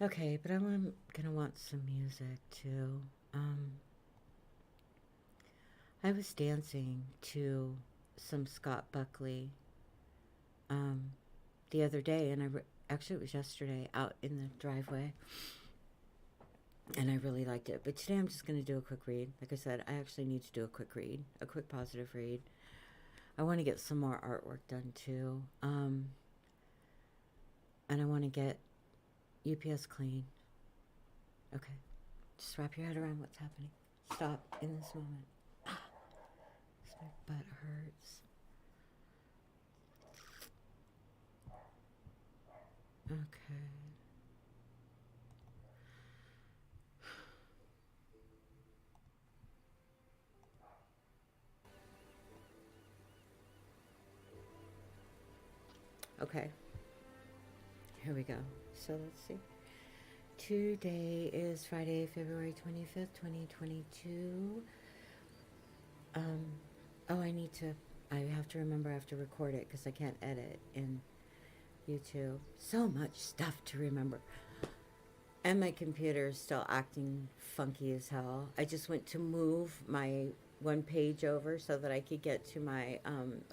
Okay, but I'm gonna want some music too. I was dancing to some Scott Buckley um, the other day, and actually it was yesterday out in the driveway, and I really liked it. But today I'm just going to do a quick read. Like I said, I actually need to do a quick read, a quick positive read. I want to get some more artwork done too, and I want to get UPS clean. Okay, just wrap your head around what's happening. Stop in this moment. My butt hurts. Okay. Okay. Here we go. So let's see. Today is Friday, February 25th, 2022. Oh, I have to remember I have to record it because I can't edit in YouTube. So much stuff to remember. And my computer is still acting funky as hell. I just went to move my one page over so that I could get to my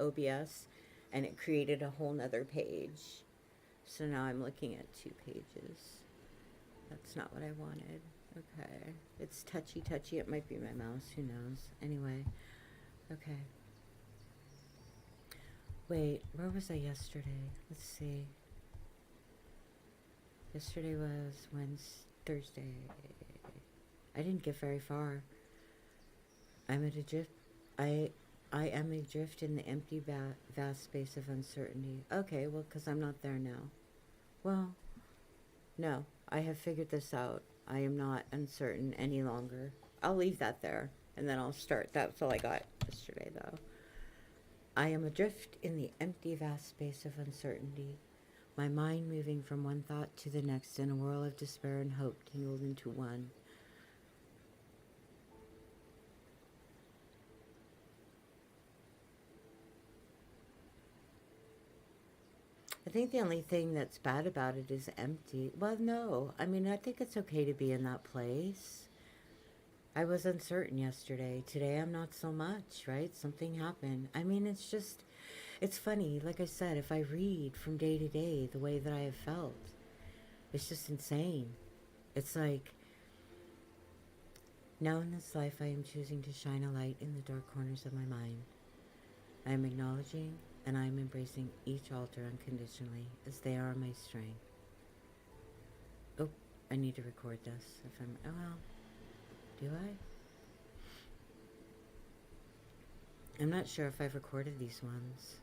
OBS, and it created a whole nother page. So now I'm looking at 2 pages. That's not what I wanted. Okay. It's touchy. It might be my mouse. Who knows? Anyway. Okay. Wait, where was I yesterday? Let's see. Yesterday was Thursday. I didn't get very far. I'm at a drift. I am adrift in the empty, vast space of uncertainty. Okay, well, because I'm not there now. Well, no, I have figured this out. I am not uncertain any longer. I'll leave that there, and then I'll start. That's all I got yesterday, though. I am adrift in the empty, vast space of uncertainty, my mind moving from one thought to the next in a whirl of despair and hope tangled into one. I think the only thing that's bad about it is empty. Well, no. I mean, I think it's okay to be in that place. I was uncertain yesterday. Today I'm not so much, right? Something happened. I mean, it's funny. Like I said, if I read from day to day the way that I have felt, it's just insane. It's like, now in this life I am choosing to shine a light in the dark corners of my mind. I am acknowledging and I am embracing each altar unconditionally as they are my strength. Oh, I need to record this. Oh well, do I? I'm not sure if I've recorded these ones.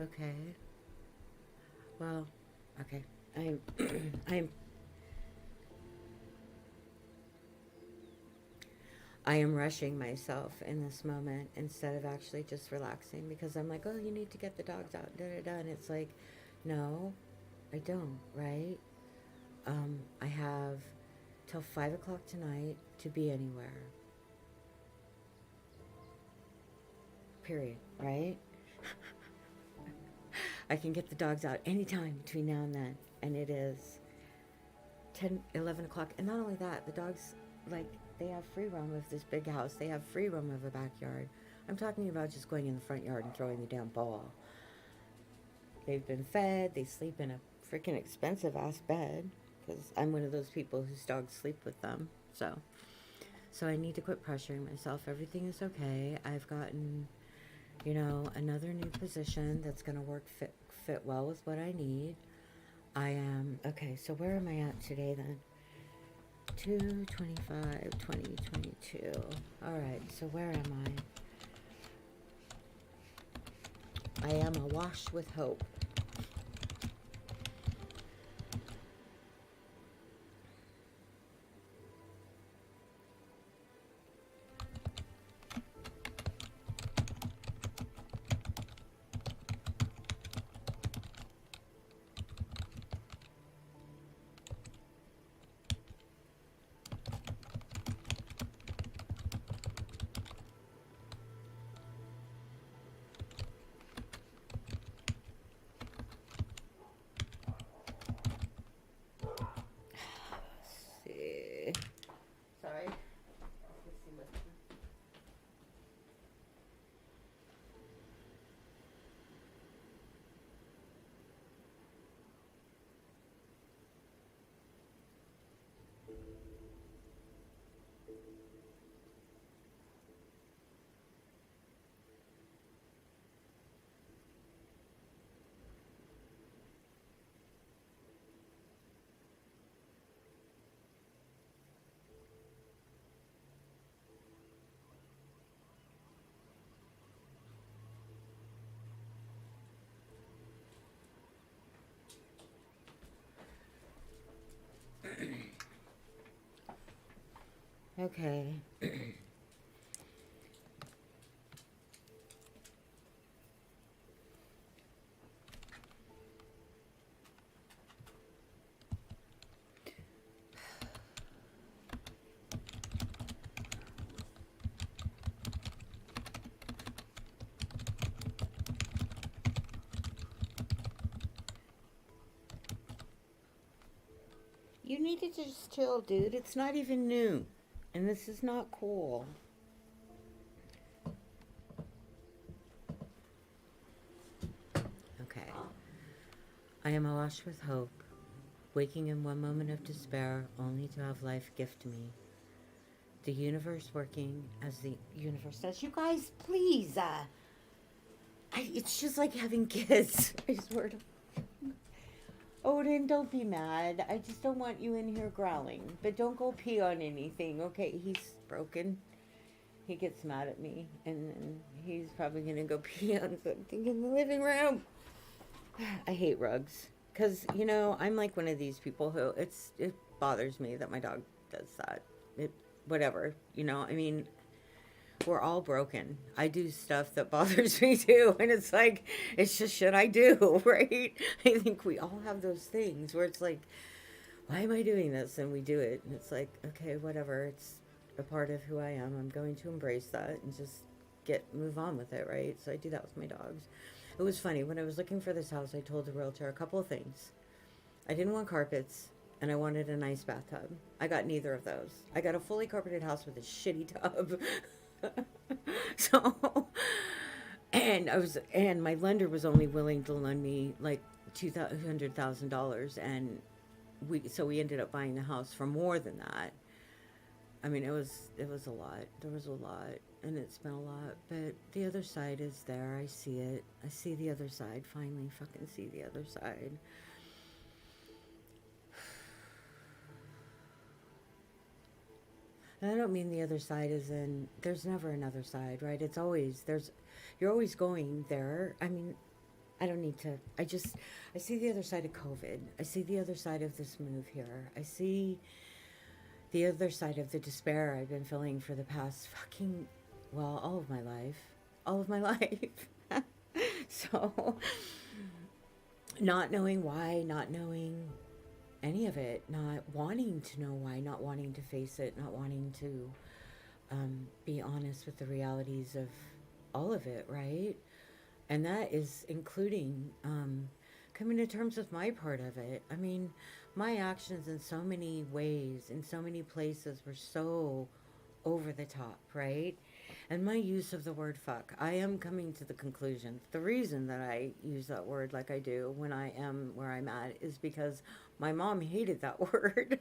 Okay. Well, okay. I am rushing myself in this moment instead of actually just relaxing, because I'm like, oh, you need to get the dogs out, and it's like, no, I don't, right? I have till 5 o'clock tonight to be anywhere. Period, right? I can get the dogs out anytime between now and then, and it is 10, 11 o'clock. And not only that, the dogs, like, they have free roam of this big house. They have free roam of a backyard. I'm talking about just going in the front yard and throwing the damn ball. They've been fed. They sleep in a freaking expensive ass bed, because I'm one of those people whose dogs sleep with them. So I need to quit pressuring myself. Everything is okay. I've gotten, another new position that's going to fit well with what I need. I am, okay, so where am I at today then? 2/25/2022. All right, so where am I? I am awash with hope. Okay. You need to just chill, dude. It's not even noon. And this is not cool. Okay. I am awash with hope, waking in one moment of despair, only to have life gift me. The universe working as the universe does. You guys, please, it's just like having kids. I swear to Odin, don't be mad. I just don't want you in here growling. But don't go pee on anything, okay? He's broken. He gets mad at me, and then he's probably gonna go pee on something in the living room. I hate rugs. Because, you know, I'm like one of these people who, it bothers me that my dog does that. Whatever, you know, I mean, we're all broken. I do stuff that bothers me too, and it's like, it's just shit I do, right? I think we all have those things where it's like, why am I doing this? And we do it, and it's like, okay, whatever, it's a part of who I am. I'm going to embrace that and just move on with it, right? So I do that with my dogs. It was funny, when I was looking for this house, I told the realtor a couple of things. I didn't want carpets, and I wanted a nice bathtub. I got neither of those. I got a fully carpeted house with a shitty tub. So, and my lender was only willing to lend me like $200,000, and we ended up buying the house for more than that. I mean, it was a lot. There was a lot, and it's been a lot. But the other side is there. I see it. I see the other side. Finally, fucking see the other side. And I don't mean the other side as in there's never another side, right? It's always you're always going there. I mean, I don't need to. I see the other side of COVID. I see the other side of this move here. I see the other side of the despair I've been feeling for the past all of my life. All of my life. So, not knowing why, not knowing any of it, not wanting to know why, not wanting to face it, not wanting to be honest with the realities of all of it, right? And that is including coming to terms with my part of it. I mean, my actions in so many ways, in so many places, were so over the top, right? And my use of the word fuck, I am coming to the conclusion. The reason that I use that word like I do when I am where I'm at is because my mom hated that word.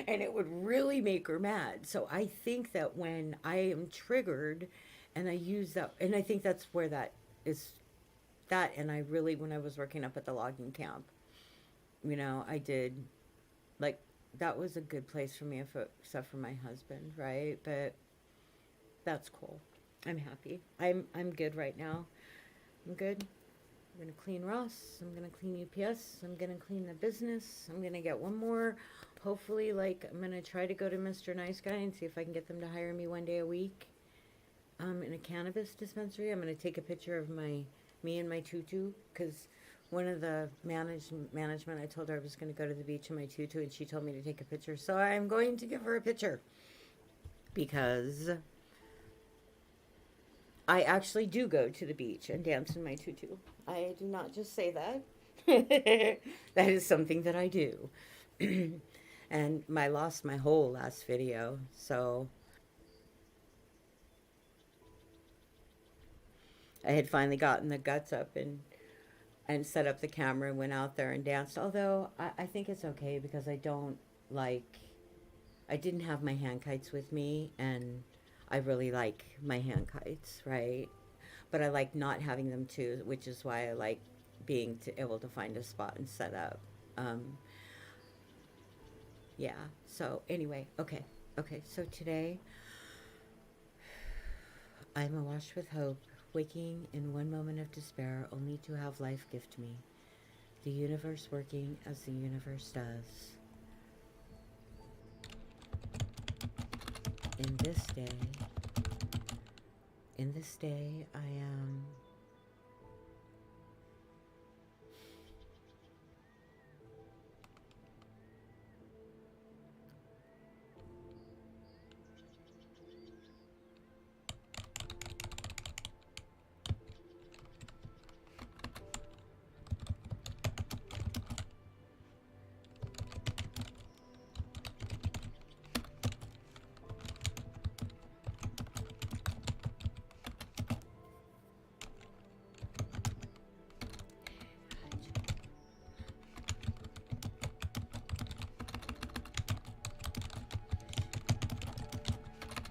And it would really make her mad. So I think that when I am triggered and I use that, and I think that's where that is, that, and I really, when I was working up at the logging camp, you know, I did, like, that was a good place for me, except for my husband, right? But that's cool. I'm happy. I'm good right now. I'm good. I'm gonna clean Ross. I'm gonna clean UPS. I'm gonna clean the business. I'm gonna get one more. Hopefully, like, I'm gonna try to go to Mr. Nice Guy and see if I can get them to hire me one day a week. In a cannabis dispensary. I'm gonna take a picture of me and my tutu, because one of the management, I told her I was gonna go to the beach in my tutu, and she told me to take a picture. So I'm going to give her a picture, because I actually do go to the beach and dance in my tutu. I do not just say that. That is something that I do. And I lost my whole last video, so I had finally gotten the guts up and set up the camera and went out there and danced. Although I think it's okay, because I didn't have my hand kites with me, and I really like my hand kites, right? But I like not having them too, which is why I like being able to find a spot and set up. Yeah, so anyway, okay. So today, I'm awash with hope, waking in one moment of despair, only to have life gift me. The universe working as the universe does. in this day, I am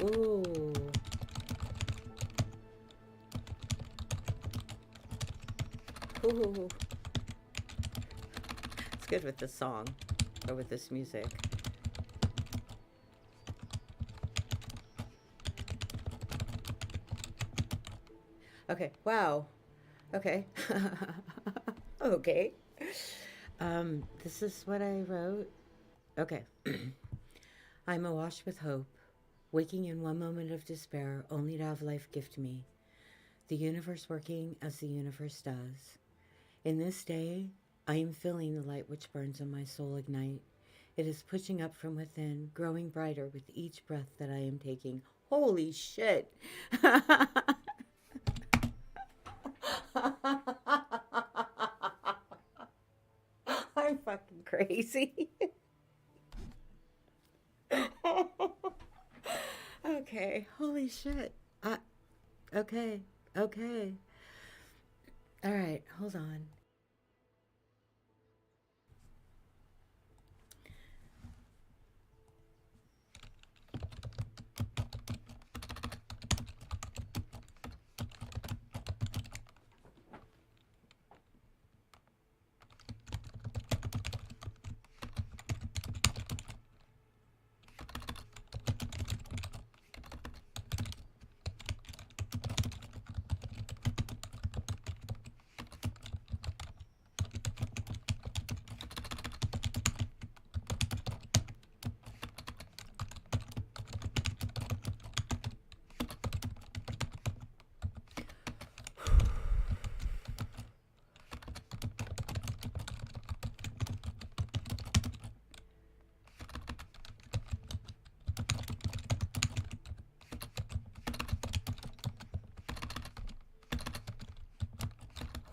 ooh. Ooh. It's good with this song or with this music. Okay, wow. Okay. Okay. This is what I wrote. Okay. I'm awash with hope, waking in one moment of despair only to have life gift me. The universe working as the universe does. In this day, I am feeling the light which burns in my soul ignite. It is pushing up from within, growing brighter with each breath that I am taking. Holy shit. I'm fucking crazy. Okay, holy shit. Okay, okay. All right, hold on.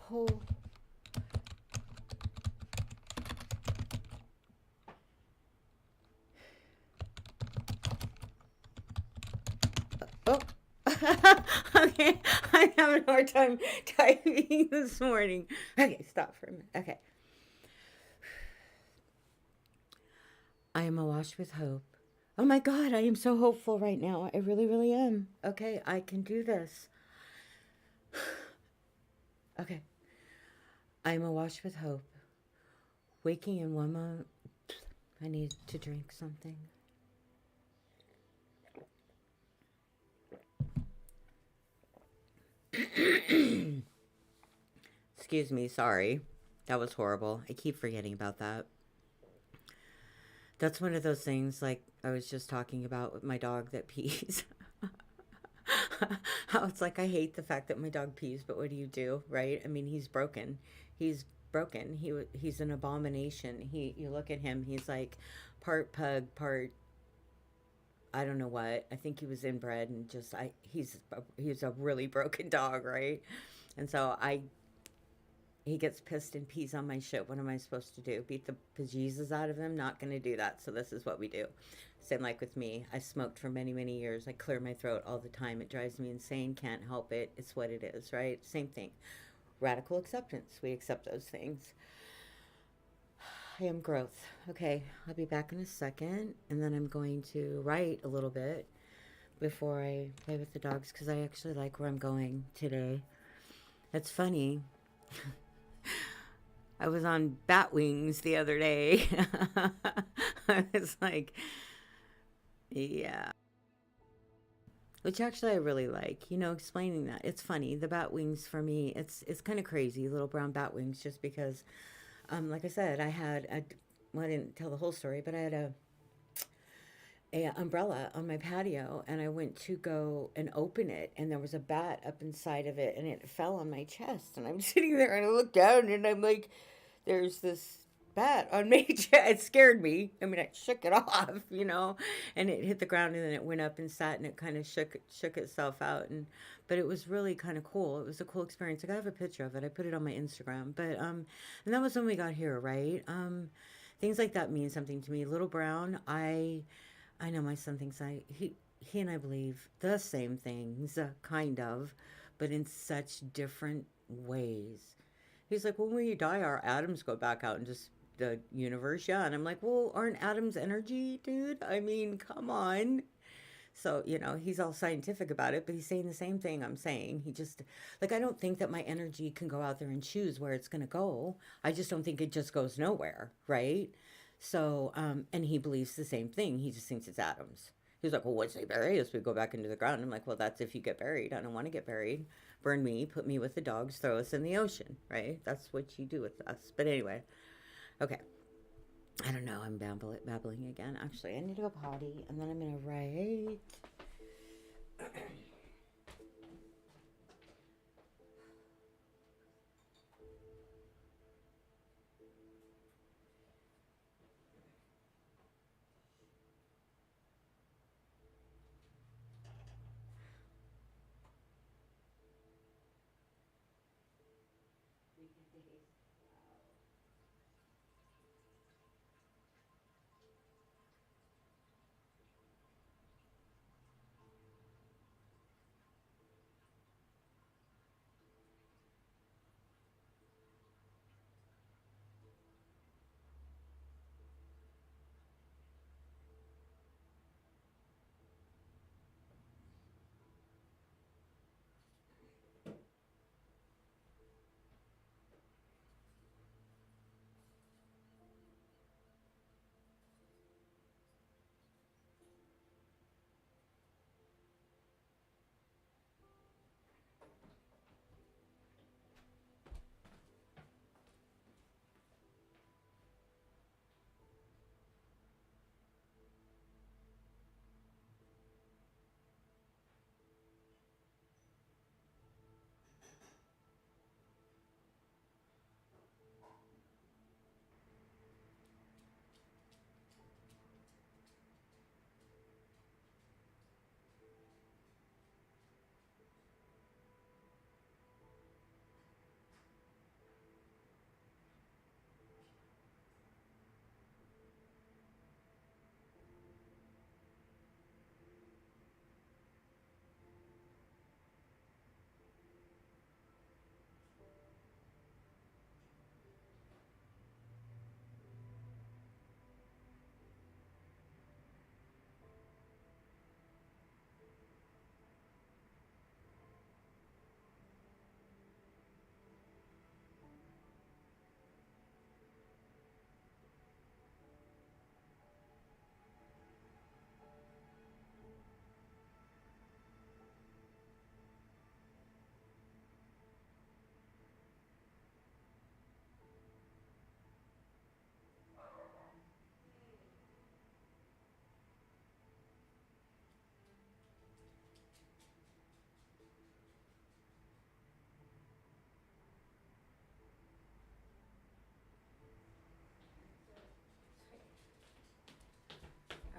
Oh, oh. Okay, I'm having a hard time typing this morning. Okay, stop for a minute. Okay. I am awash with hope. Oh my God, I am so hopeful right now. I really, really am. Okay, I can do this. Okay. I am awash with hope. Waking in one moment. I need to drink something. Excuse me, sorry. That was horrible. I keep forgetting about that. That's one of those things like I was just talking about with my dog that pees. How it's like I hate the fact that my dog pees, but what do you do, right? I mean, he's broken. He's broken. He's an abomination. You look at him, he's like part pug, part I don't know what. I think he was inbred and just he's a really broken dog, right? And so I he gets pissed and pees on my shit. What am I supposed to do? Beat the bejesus out of him? Not going to do that. So this is what we do. Same like with me. I smoked for many, many years. I clear my throat all the time. It drives me insane. Can't help it. It's what it is, right? Same thing. Radical acceptance. We accept those things. I am growth. Okay, I'll be back in a second. And then I'm going to write a little bit before I play with the dogs because I actually like where I'm going today. It's funny. I was on bat wings the other day. I was like, yeah. Which actually I really like, explaining that. It's funny. The bat wings for me, it's kind of crazy, little brown bat wings, just because, like I said, well, I didn't tell the whole story, but I had a umbrella on my patio, and I went to go and open it, and there was a bat up inside of it, and it fell on my chest, and I'm sitting there and I look down and I'm like, there's this bat on my chest. It scared me. I mean, I shook it off, and it hit the ground, and then it went up and sat, and it kind of shook itself out. And but it was really kind of cool. It was a cool experience. Like, I have a picture of it. I put it on my Instagram. But and that was when we got here, right? Things like that mean something to me. Little Brown, I know my son thinks he and I believe the same things, kind of, but in such different ways. He's like, well, when we die, our atoms go back out into the universe, yeah. And I'm like, well, aren't atoms energy, dude? I mean, come on. So, he's all scientific about it, but he's saying the same thing I'm saying. He just, like, I don't think that my energy can go out there and choose where it's going to go. I just don't think it just goes nowhere, right? So, and he believes the same thing. He just thinks it's atoms. He's like, well, once they bury us, we go back into the ground. I'm like, well, that's if you get buried. I don't want to get buried. Burn me, put me with the dogs, throw us in the ocean, right? That's what you do with us. But anyway, okay. I don't know. I'm babbling again. Actually, I need to go potty, and then I'm going to write.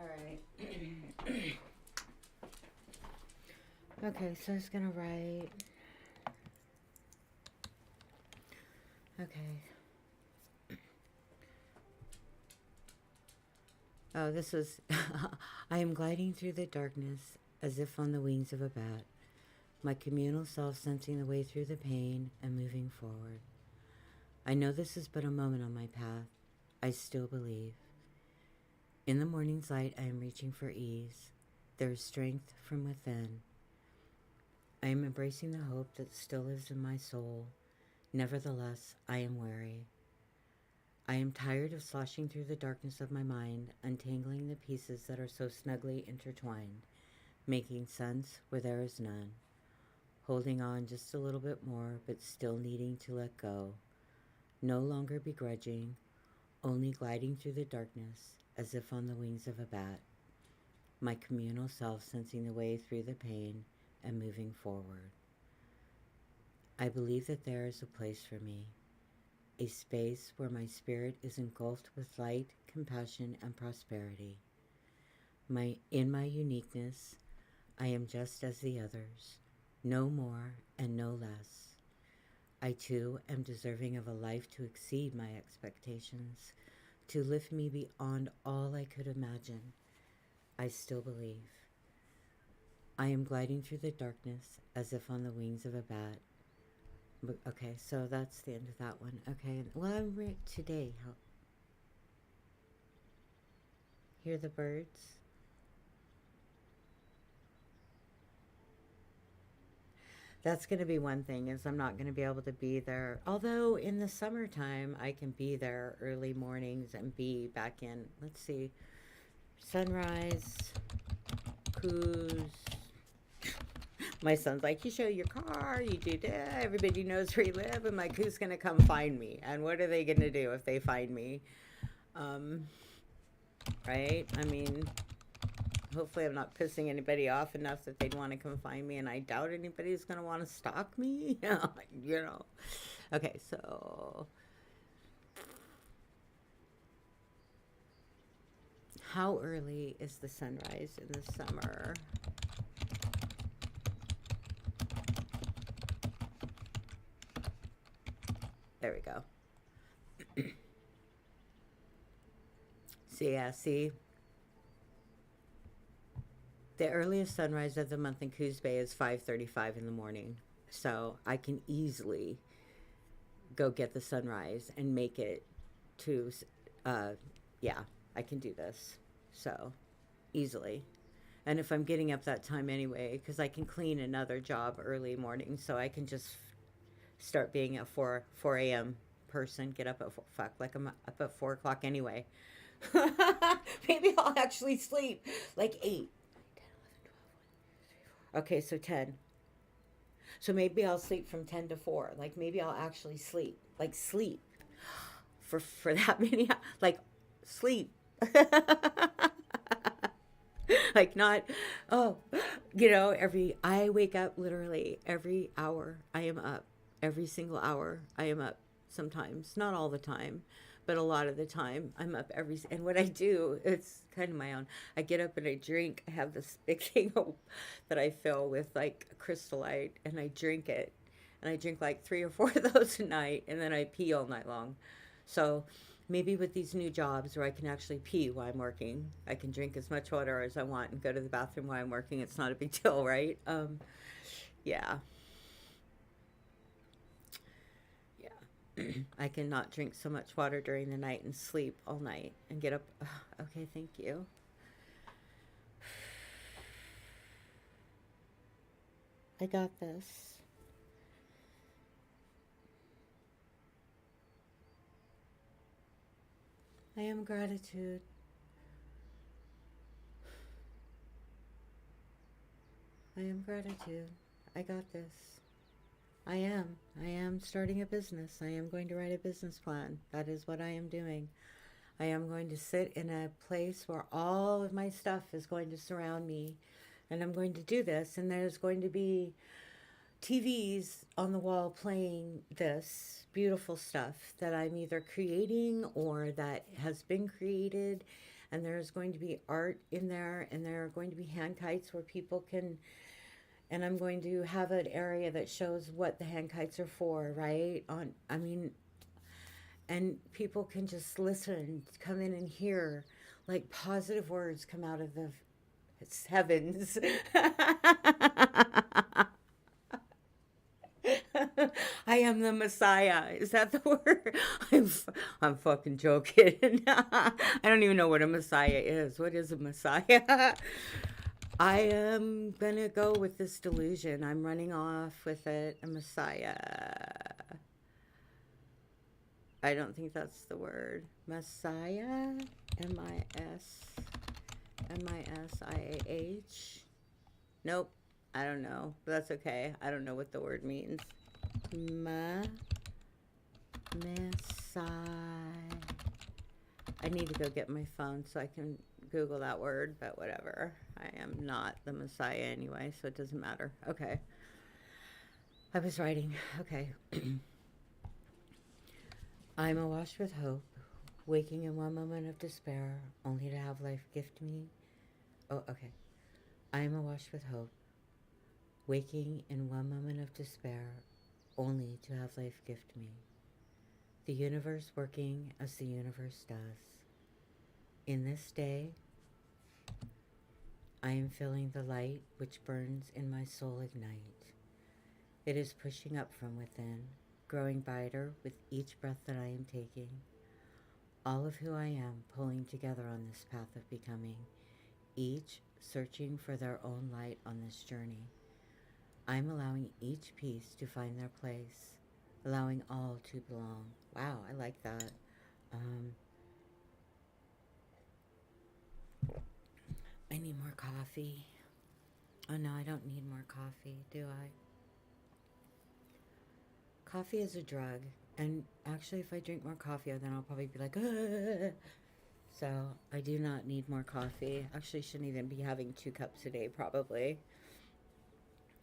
All right. Okay, so I was going to write. Okay. Oh, this was. I am gliding through the darkness as if on the wings of a bat, my communal self sensing the way through the pain and moving forward. I know this is but a moment on my path. I still believe. In the morning's light, I am reaching for ease. There is strength from within. I am embracing the hope that still lives in my soul. Nevertheless, I am weary. I am tired of sloshing through the darkness of my mind, untangling the pieces that are so snugly intertwined, making sense where there is none, holding on just a little bit more, but still needing to let go, no longer begrudging, only gliding through the darkness as if on the wings of a bat. my communal self sensing the way through the pain and moving forward. I believe that there is a place for me, a space where my spirit is engulfed with light, compassion, and prosperity. In my uniqueness, I am just as the others, no more and no less. I too am deserving of a life to exceed my expectations, to lift me beyond all I could imagine. I still believe. I am gliding through the darkness as if on the wings of a bat. Okay, so that's the end of that one. Okay, well, I'm right today. Hear the birds? That's going to be one thing, is I'm not going to be able to be there. Although in the summertime, I can be there early mornings and be back in, let's see, sunrise, coos. My son's like, you show your car, you do that, everybody knows where you live. I'm like, who's going to come find me? And what are they going to do if they find me? Right? I mean, hopefully I'm not pissing anybody off enough that they'd want to come find me, and I doubt anybody's going to want to stalk me. You know. Okay, so how early is the sunrise in the summer? There we go. See, the earliest sunrise of the month in Coos Bay is 5:35 in the morning. So I can easily go get the sunrise and make it to, yeah, I can do this. So easily. And if I'm getting up that time anyway, because I can clean another job early morning, so I can just start being a 4 a.m. person, get up at 4, fuck, like I'm up at 4 o'clock anyway. Maybe I'll actually sleep like 8. Okay, so 10. So maybe I'll sleep from 10 to 4. Like maybe I'll actually sleep. Like sleep. For that many, like sleep. Like not, oh, I wake up literally every hour. I am up. Every single hour I am up sometimes. Not all the time, but a lot of the time I'm up and what I do, it's kind of my own. I get up and I drink. I have this big thing that I fill with like Crystal Light, and I drink it. And I drink like 3 or 4 of those a night, and then I pee all night long. So maybe with these new jobs where I can actually pee while I'm working, I can drink as much water as I want and go to the bathroom while I'm working. It's not a big deal, right? Yeah. I cannot drink so much water during the night and sleep all night and get up. Okay, thank you. I got this. I am gratitude. I am gratitude. I got this. I am starting a business. I am going to write a business plan. That is what I am doing. I am going to sit in a place where all of my stuff is going to surround me. And I'm going to do this. And there's going to be TVs on the wall playing this beautiful stuff that I'm either creating or that has been created. And there's going to be art in there. And there are going to be hand kites where people can... And I'm going to have an area that shows what the hand kites are for, right? And people can just listen, come in and hear, like positive words come out of the heavens. I am the Messiah. Is that the word? I'm fucking joking. I don't even know what a Messiah is. What is a Messiah? I am gonna go with this delusion. I'm running off with it. A Messiah. I don't think that's the word. Messiah? M-I-S-I-A-H? Nope. I don't know. But that's okay. I don't know what the word means. Messiah. I need to go get my phone so I can Google that word, but whatever. I am not the Messiah anyway, so it doesn't matter. Okay. I was writing. Okay. I'm awash with hope, waking in one moment of despair, only to have life gift me. Oh, okay. I am awash with hope, waking in one moment of despair, only to have life gift me. The universe working as the universe does. In this day, I am feeling the light which burns in my soul ignite. It is pushing up from within, growing brighter with each breath that I am taking. All of who I am pulling together on this path of becoming, each searching for their own light on this journey. I'm allowing each piece to find their place, allowing all to belong. Wow, I like that. I need more coffee. Oh no, I don't need more coffee, do I? Coffee is a drug, and actually if I drink more coffee, then I'll probably be like, ah. So I do not need more coffee. Actually, shouldn't even be having 2 cups a day, probably.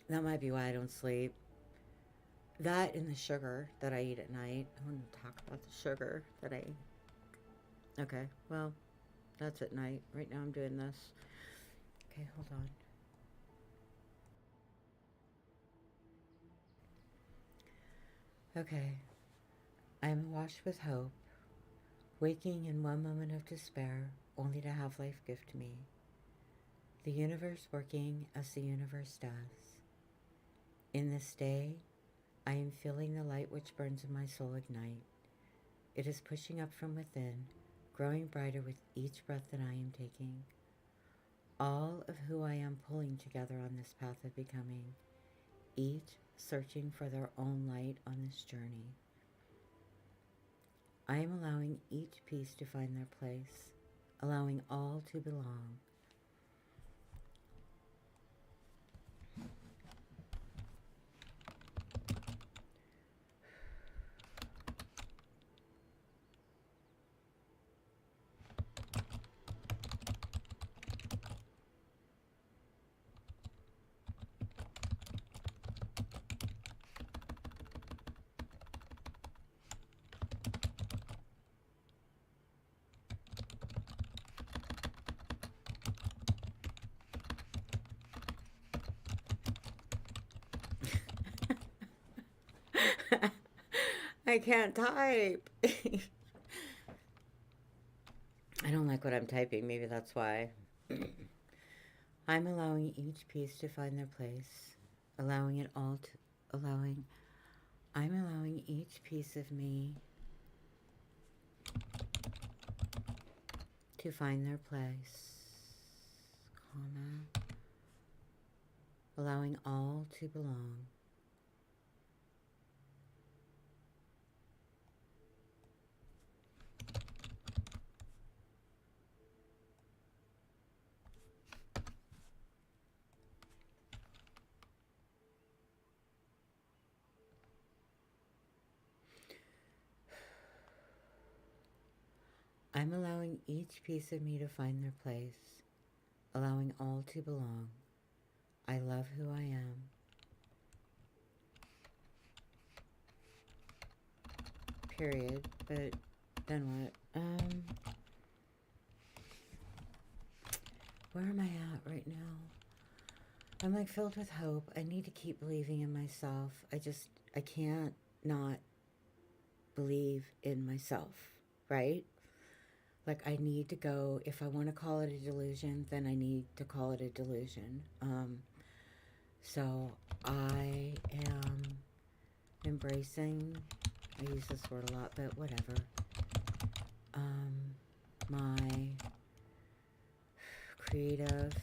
That might be why I don't sleep. That and the sugar that I eat at night. I want to talk about the sugar that I... Okay, well, that's at night. Right now I'm doing this. Okay, hold on. Okay. I am awash with hope, waking in one moment of despair, only to have life gift me. The universe working as the universe does. In this day, I am feeling the light which burns in my soul ignite. It is pushing up from within, growing brighter with each breath that I am taking. All of who I am pulling together on this path of becoming, each searching for their own light on this journey. I am allowing each piece to find their place, allowing all to belong. I can't type. I don't like what I'm typing. Maybe that's why. I'm allowing each piece to find their place, allowing it all to... I'm allowing each piece of me to find their place, comma, allowing all to belong. I'm allowing each piece of me to find their place, allowing all to belong. I love who I am. Period. But then what? Where am I at right now? I'm like filled with hope. I need to keep believing in myself. I can't not believe in myself, right? Like I need to go, if I want to call it a delusion, then I need to call it a delusion. So I am embracing, I use this word a lot, but whatever, my creative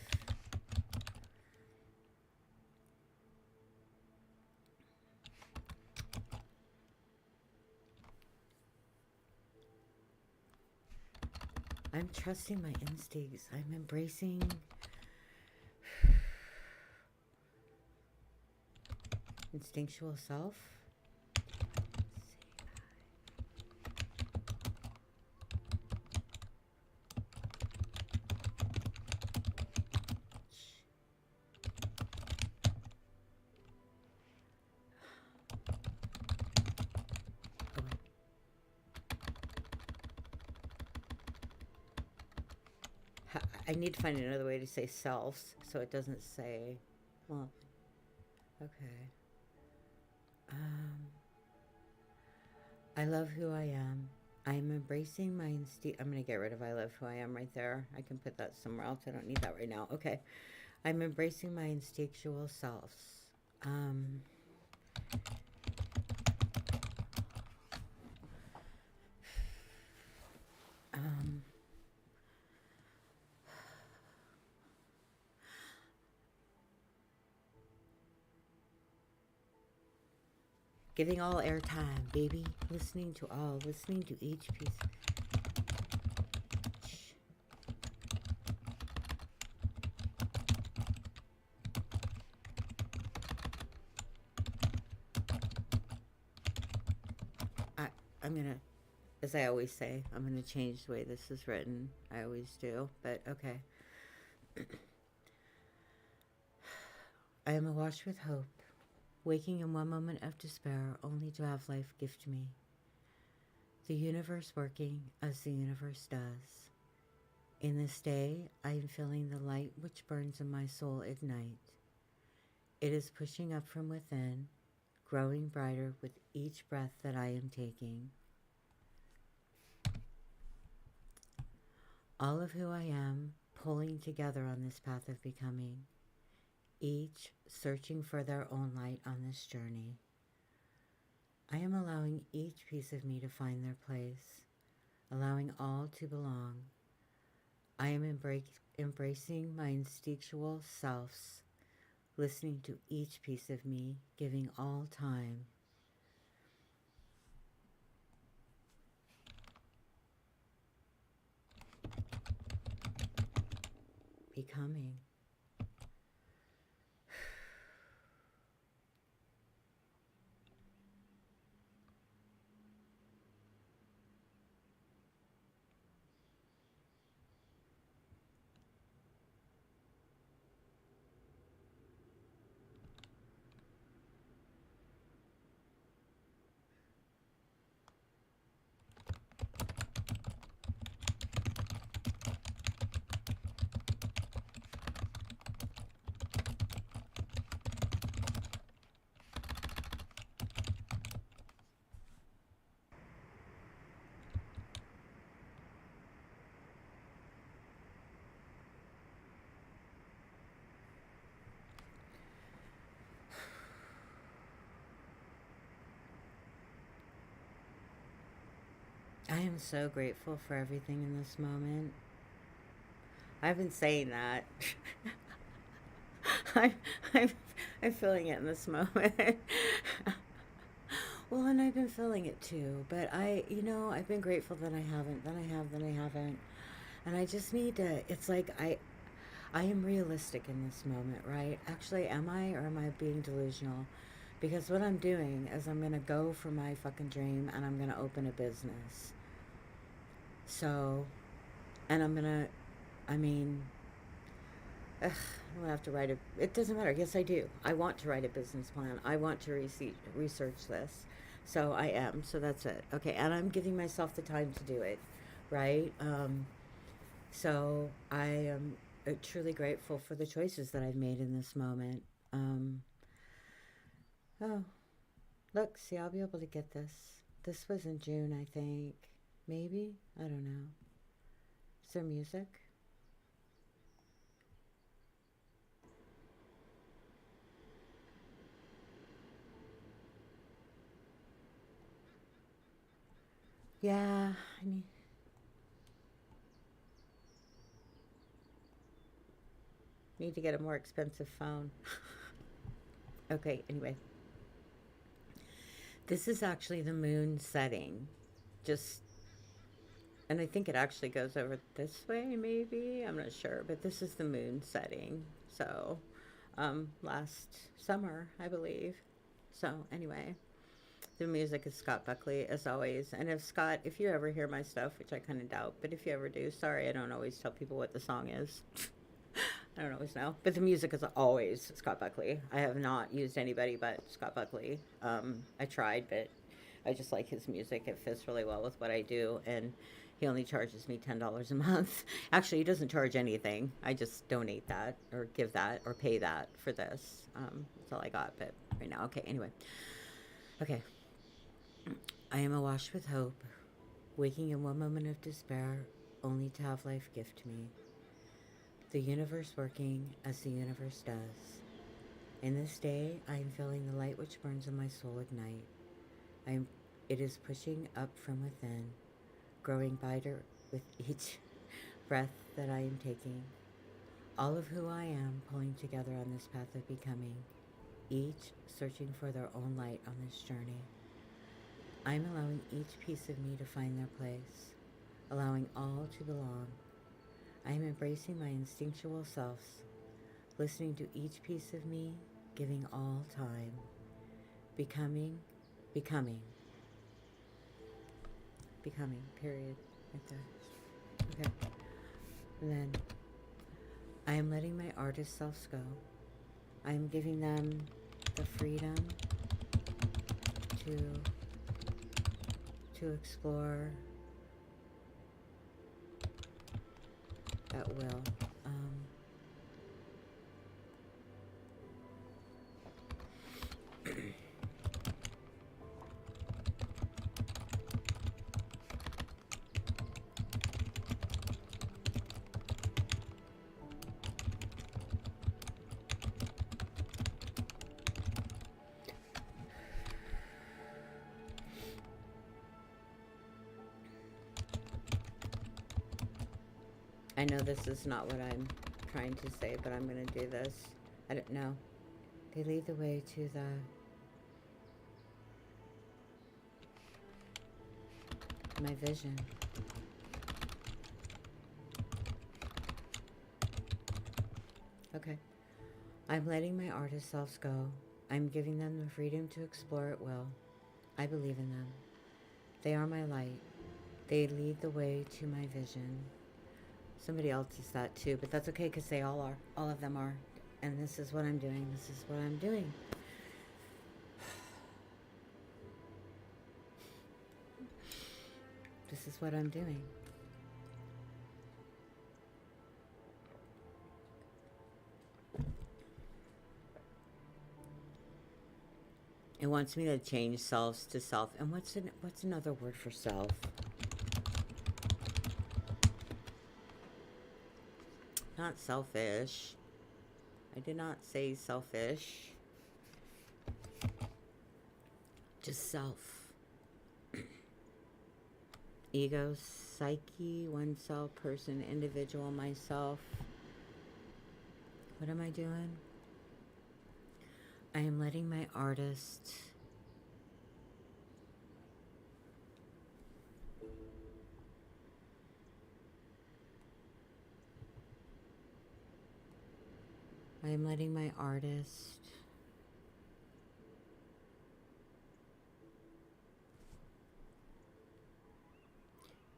I'm trusting my instincts. I'm embracing instinctual self. I need to find another way to say selves so it doesn't say, well, okay. Um, I love who I am. I am embracing my instinct. I'm going to get rid of I love who I am right there. I can put that somewhere else. I don't need that right now. Okay. I'm embracing my instinctual selves. Um, um, giving all airtime, baby. Listening to all. Listening to each piece. I, I'm going to, as I always say, I'm going to change the way this is written. I always do, but okay. I am awash with hope, waking in one moment of despair only to have life gift me. The universe working as the universe does. In this day, I am feeling the light which burns in my soul ignite. It is pushing up from within, growing brighter with each breath that I am taking. All of who I am pulling together on this path of becoming, each searching for their own light on this journey. I am allowing each piece of me to find their place, allowing all to belong. I am embracing my instinctual selves, listening to each piece of me, giving all time. Becoming. I am so grateful for everything in this moment. I've been saying that. I'm, I'm, I'm feeling it in this moment. Well, and I've been feeling it too, but I've been grateful that I haven't, then I have, then I haven't. And I just need to, it's like I am realistic in this moment, right? Actually, am I, or am I being delusional? Because what I'm doing is I'm going to go for my fucking dream and I'm going to open a business. So, and I'm going to, I mean, ugh, I'm going to have to write it doesn't matter. Yes, I do. I want to write a business plan. I want to research this. So I am. So that's it. Okay. And I'm giving myself the time to do it, right? So I am truly grateful for the choices that I've made in this moment. Oh, look, see, I'll be able to get this. This was in June, I think. Maybe? I don't know. Is there music? Yeah, need to get a more expensive phone. Okay, anyway. This is actually the moon setting. Just, and I think it actually goes over this way, maybe. I'm not sure, but this is the moon setting. So, last summer, I believe. So, anyway, the music is Scott Buckley, as always. And if Scott, if you ever hear my stuff, which I kind of doubt, but if you ever do, sorry, I don't always tell people what the song is. I don't always know. But the music is always Scott Buckley. I have not used anybody but Scott Buckley. I tried, but I just like his music. It fits really well with what I do. And He only charges me $10 a month. Actually, he doesn't charge anything. I just donate that or give that or pay that for this. That's all I got. But right now, okay. Anyway, okay. I am awash with hope, waking in one moment of despair, only to have life gift me. The universe working as the universe does. In this day, I am feeling the light which burns in my soul ignite. It is pushing up from within, growing brighter with each breath that I am taking. All of who I am pulling together on this path of becoming, each searching for their own light on this journey. I am allowing each piece of me to find their place, allowing all to belong. I am embracing my instinctual selves, listening to each piece of me, giving all time, becoming, period, right there. Okay. And then I am letting my artist selves go. I am giving them the freedom to explore at will. I know this is not what I'm trying to say, but I'm going to do this. I don't know. They lead the way to my vision. Okay. I'm letting my artist selves go. I'm giving them the freedom to explore at will. I believe in them. They are my light. They lead the way to my vision. Somebody else is that too, but that's okay because they all are. All of them are. And this is what I'm doing. This is what I'm doing. This is what I'm doing. It wants me to change selves to self. And what's another word for self? Not selfish. I did not say selfish. Just self. Ego, psyche, oneself, person, individual, myself. What am I doing? I am letting my artist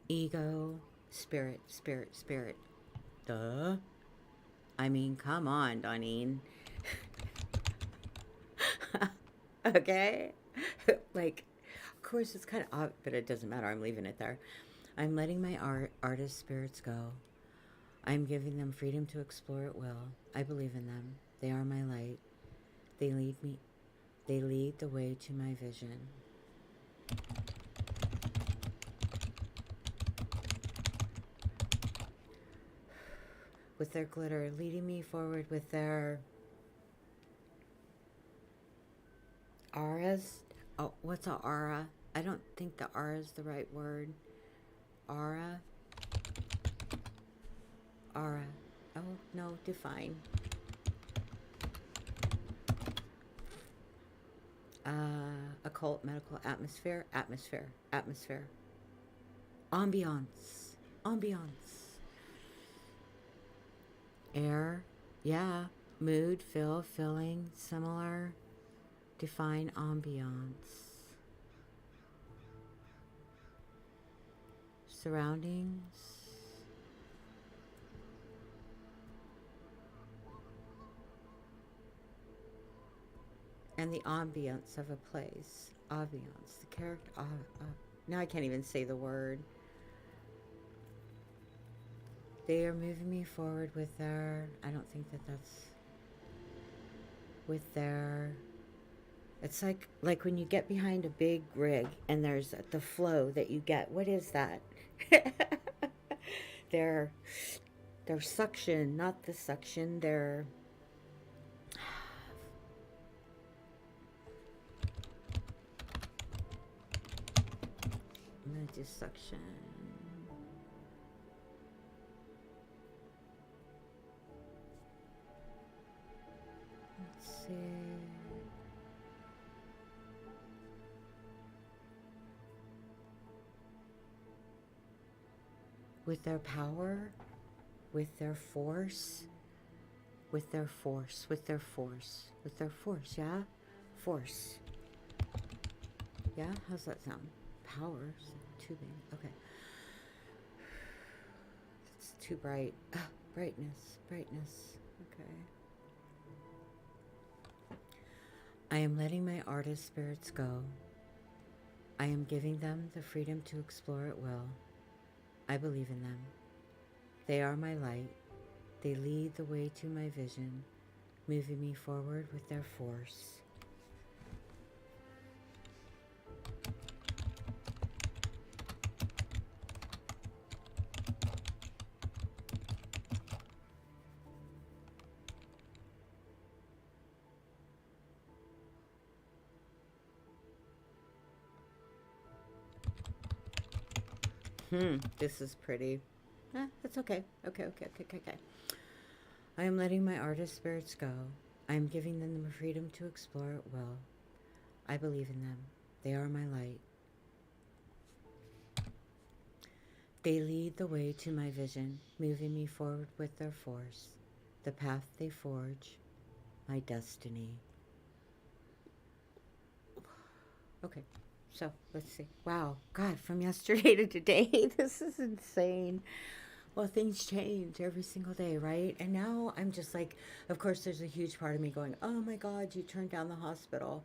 ego, spirit. Duh. I mean, come on, Donine. Okay? Like, of course, it's kind of odd, but it doesn't matter. I'm leaving it there. I'm letting my artist spirits go. I'm giving them freedom to explore at will. I believe in them. They are my light. They lead the way to my vision. With their glitter, leading me forward with their auras. Oh, what's an aura? I don't think the aura is the right word. Aura. Oh, no, define. Occult, medical, atmosphere. Ambiance. Air, yeah. Mood, feeling, similar. Define ambiance. Surroundings. And the ambience of a place. Ambiance, the character. Now I can't even say the word. They are moving me forward with their, I don't think that that's, with their, it's like when you get behind a big rig and there's the flow that you get. What is that? their their suction, not the suction, their, I'm gonna do suction. Let's see. With their power, with their force, with their force, with their force, with their force, yeah? Force. Yeah? How's that sound? Power. Too big. Okay. It's too bright. Brightness. Brightness. Okay. I am letting my artist spirits go. I am giving them the freedom to explore at will. I believe in them. They are my light. They lead the way to my vision, moving me forward with their force. This is pretty. It's okay. Okay. I am letting my artist spirits go. I am giving them the freedom to explore at will. I believe in them. They are my light. They lead the way to my vision, moving me forward with their force. The path they forge, my destiny. Okay, so let's see. Wow, God, from yesterday to today, this is insane. Well, things change every single day, right? And now I'm just like, of course, there's a huge part of me going, oh my God, you turned down the hospital.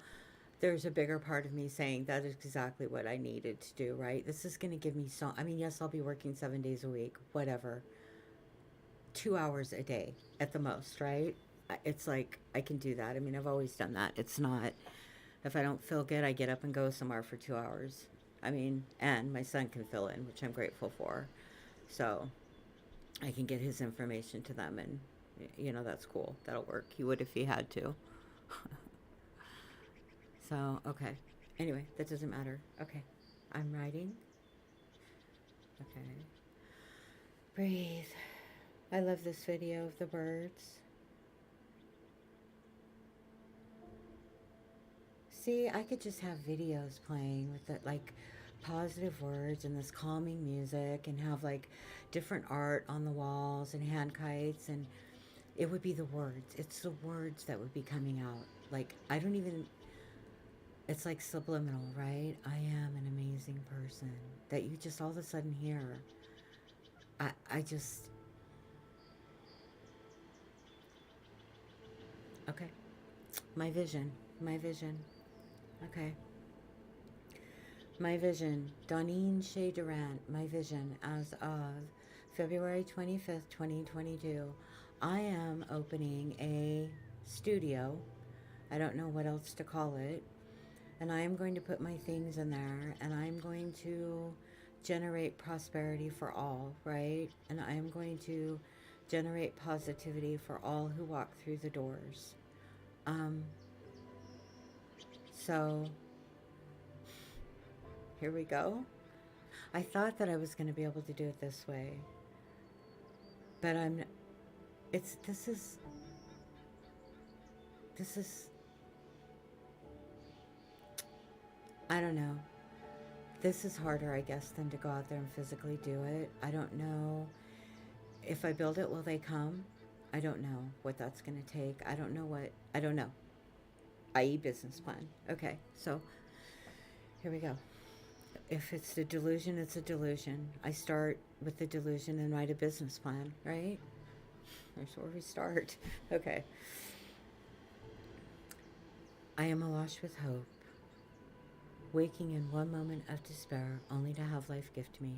There's a bigger part of me saying that is exactly what I needed to do, right? This is going to give me so, I mean, yes, I'll be working 7 days a week, whatever, 2 hours a day at the most, right? It's like, I can do that. I mean, I've always done that. It's not, if I don't feel good, I get up and go somewhere for 2 hours. I mean, and my son can fill in, which I'm grateful for. So I can get his information to them, and, you know, that's cool. That'll work. He would if he had to. So, okay. Anyway, that doesn't matter. Okay. I'm writing. Okay. Breathe. I love this video of the birds. See, I could just have videos playing with it, like positive words and this calming music, and have like different art on the walls and hand kites, and it would be the words. It's the words that would be coming out. Like, I don't even, it's like subliminal, right? I am an amazing person that you just all of a sudden hear. I just, okay. My vision, my vision. Okay. My vision, Doneen Shea Durant, my vision as of February 25th, 2022. I am opening a studio. I don't know what else to call it. And I am going to put my things in there, and I'm going to generate prosperity for all, right? And I am going to generate positivity for all who walk through the doors. So here we go. I thought that I was going to be able to do it this way, but this is, I don't know. This is harder, I guess, than to go out there and physically do it. I don't know. If I build it, will they come? I don't know what that's going to take. I don't know. I.e. business plan. Okay, so here we go. If it's a delusion, it's a delusion. I start with the delusion and write a business plan, right? There's where we start. Okay. I am awash with hope, waking in one moment of despair only to have life gift me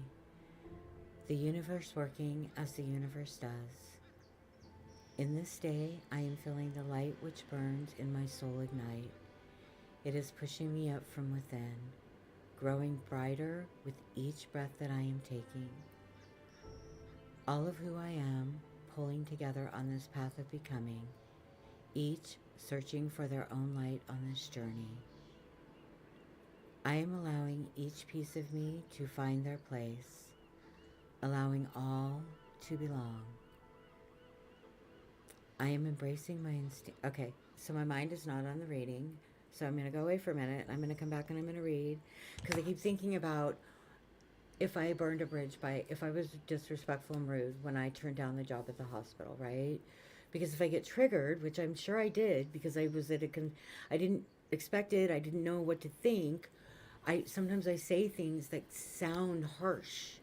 the universe working as the universe does. In this day, I am feeling the light which burns in my soul ignite. It is pushing me up from within, growing brighter with each breath that I am taking. All of who I am pulling together on this path of becoming, each searching for their own light on this journey. I am allowing each piece of me to find their place, allowing all to belong. I am embracing my instinct. Okay, so my mind is not on the reading, so I'm going to go away for a minute. I'm going to come back and I'm going to read, because I keep thinking about if I burned a bridge if I was disrespectful and rude when I turned down the job at the hospital, right? Because if I get triggered, which I'm sure I did, because I was at I didn't expect it, I didn't know what to think. Sometimes I say things that sound harsh,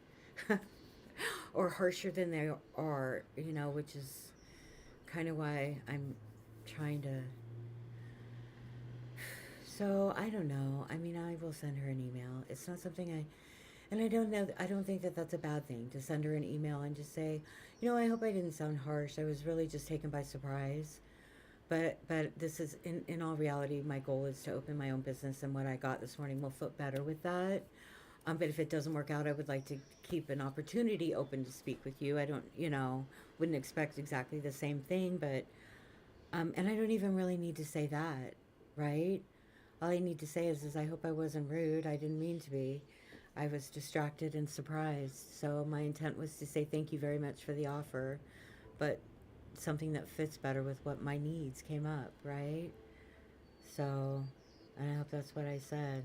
or harsher than they are, which is kind of why I'm trying to. So I don't know. I mean, I will send her an email. It's not something and I don't know. I don't think that that's a bad thing to send her an email and just say, I hope I didn't sound harsh. I was really just taken by surprise. But this is, in all reality, my goal is to open my own business, and what I got this morning will fit better with that. But if it doesn't work out, I would like to keep an opportunity open to speak with you. I don't, wouldn't expect exactly the same thing, but, and I don't even really need to say that, right? All I need to say is I hope I wasn't rude. I didn't mean to be. I was distracted and surprised. So my intent was to say thank you very much for the offer, but something that fits better with what my needs came up, right? So, and I hope that's what I said.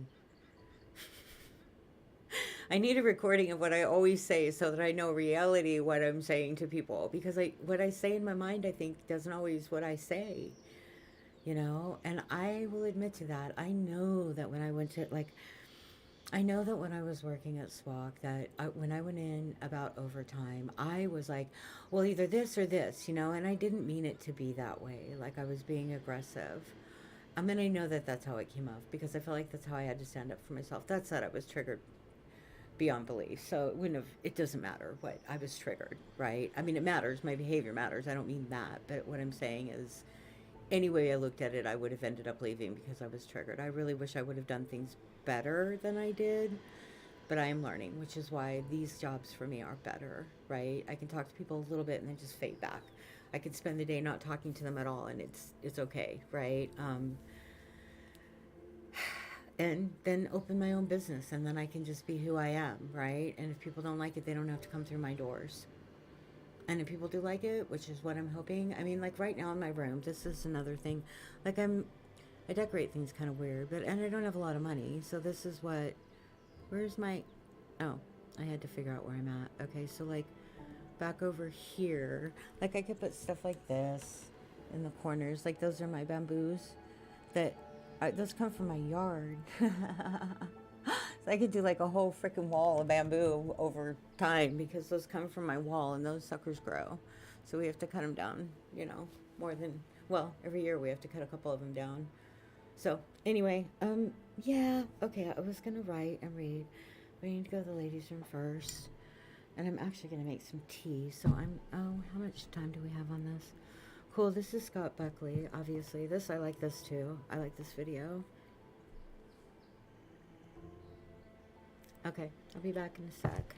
I need a recording of what I always say so that I know reality what I'm saying to people, because what I say in my mind, I think, doesn't always what I say, and I will admit to that. I know that when I went to, I know that when I was working at SWAC, that when I went in about overtime, I was like, well, either this or this, and I didn't mean it to be that way. Like I was being aggressive. I mean, I know that that's how it came off, because I felt like that's how I had to stand up for myself. That said, I was triggered beyond belief. So it doesn't matter what I was triggered, right? I mean, it matters. My behavior matters. I don't mean that. But what I'm saying is, any way I looked at it, I would have ended up leaving because I was triggered. I really wish I would have done things better than I did, but I am learning, which is why these jobs for me are better, right? I can talk to people a little bit and then just fade back. I could spend the day not talking to them at all, and it's okay, right? And then open my own business, and then I can just be who I am, right? And if people don't like it, they don't have to come through my doors. And if people do like it, which is what I'm hoping, I mean, like right now in my room, this is another thing. Like I decorate things kind of weird, and I don't have a lot of money, so this is where's my, oh, I had to figure out where I'm at. Okay, so like back over here, like I could put stuff like this in the corners, like those are my bamboos that, those come from my yard. So I could do like a whole freaking wall of bamboo over time, because those come from my wall and those suckers grow. So we have to cut them down, more than, well, every year we have to cut a couple of them down. So anyway, yeah, okay, I was going to write and read, but I need to go to the ladies' room first. And I'm actually going to make some tea. So how much time do we have on this? Cool, this is Scott Buckley, obviously. I like this too. I like this video. Okay, I'll be back in a sec.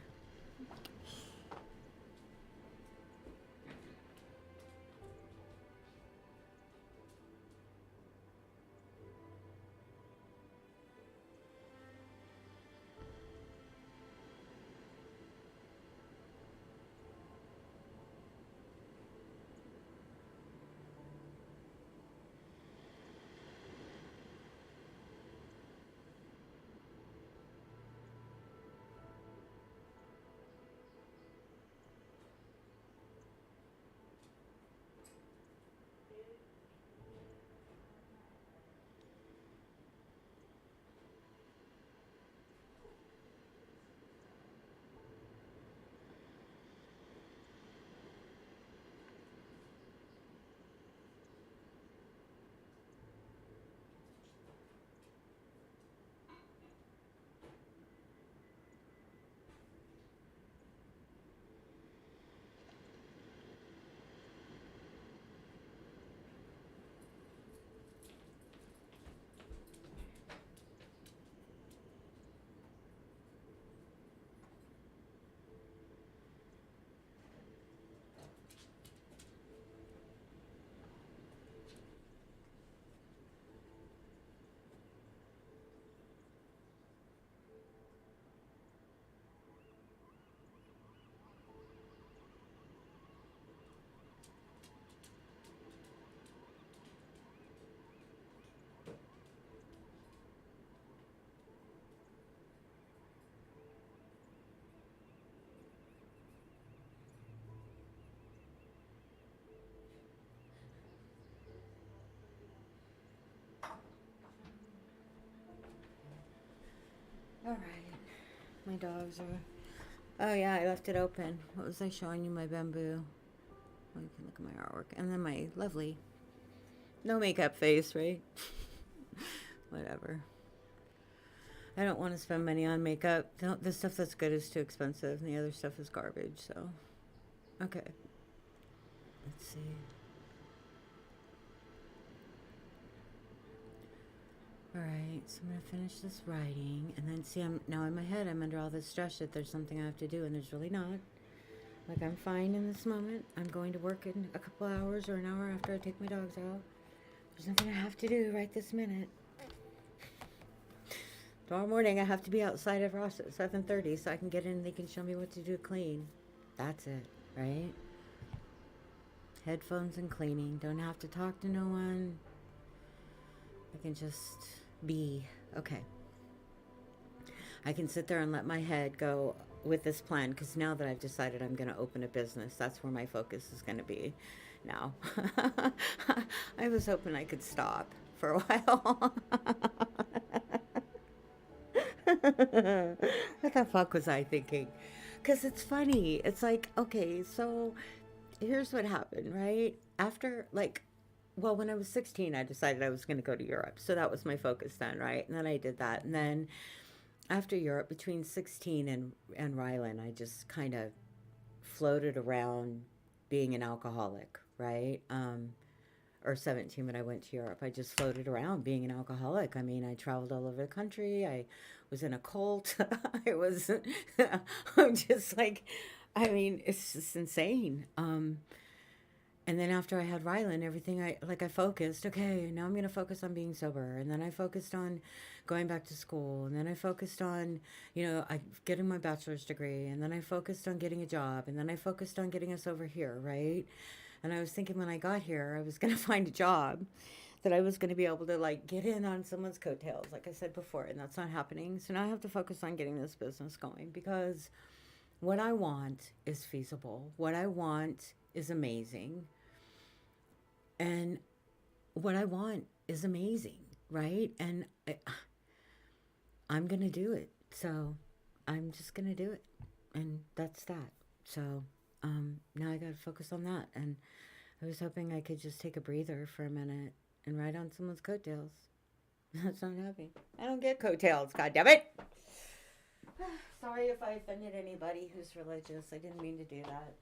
All right. My dogs are. Oh, yeah, I left it open. What was I showing you? My bamboo. Oh, you can look at my artwork. And then my lovely, no makeup face, right? Whatever. I don't want to spend money on makeup. The stuff that's good is too expensive, and the other stuff is garbage, so. Okay. Let's see. All right, so I'm gonna finish this writing, and then see, I'm now in my head. I'm under all this stress that there's something I have to do, and there's really not. Like, I'm fine in this moment. I'm going to work in a couple hours or an hour after I take my dogs out. There's nothing I have to do right this minute. Tomorrow morning, I have to be outside of Ross at 7:30 so I can get in and they can show me what to do clean. That's it, right? Headphones and cleaning. Don't have to talk to no one. I can just be. Okay. I can sit there and let my head go with this plan, because now that I've decided I'm going to open a business, that's where my focus is going to be now. I was hoping I could stop for a while. What the fuck was I thinking? Because it's funny. It's like, okay, so here's what happened, right? After, like, well, when I was 16, I decided I was going to go to Europe. So that was my focus then, right? And then I did that. And then after Europe, between 16 and Ryland, I just kind of floated around being an alcoholic, right? Or 17 when I went to Europe. I just floated around being an alcoholic. I mean, I traveled all over the country. I was in a cult. I was, I'm just like, I mean, it's just insane. And then after I had Rylan, everything I focused, okay, now I'm going to focus on being sober. And then I focused on going back to school. And then I focused on, getting my bachelor's degree. And then I focused on getting a job. And then I focused on getting us over here, right? And I was thinking when I got here, I was going to find a job that I was going to be able to, like, get in on someone's coattails, like I said before. And that's not happening. So now I have to focus on getting this business going, because what I want is feasible. What I want is amazing. And what I want is amazing, right? And I'm going to do it. So I'm just going to do it. And that's that. So now I got to focus on that. And I was hoping I could just take a breather for a minute and ride on someone's coattails. That's not happening. I don't get coattails, God damn it. Sorry if I offended anybody who's religious. I didn't mean to do that.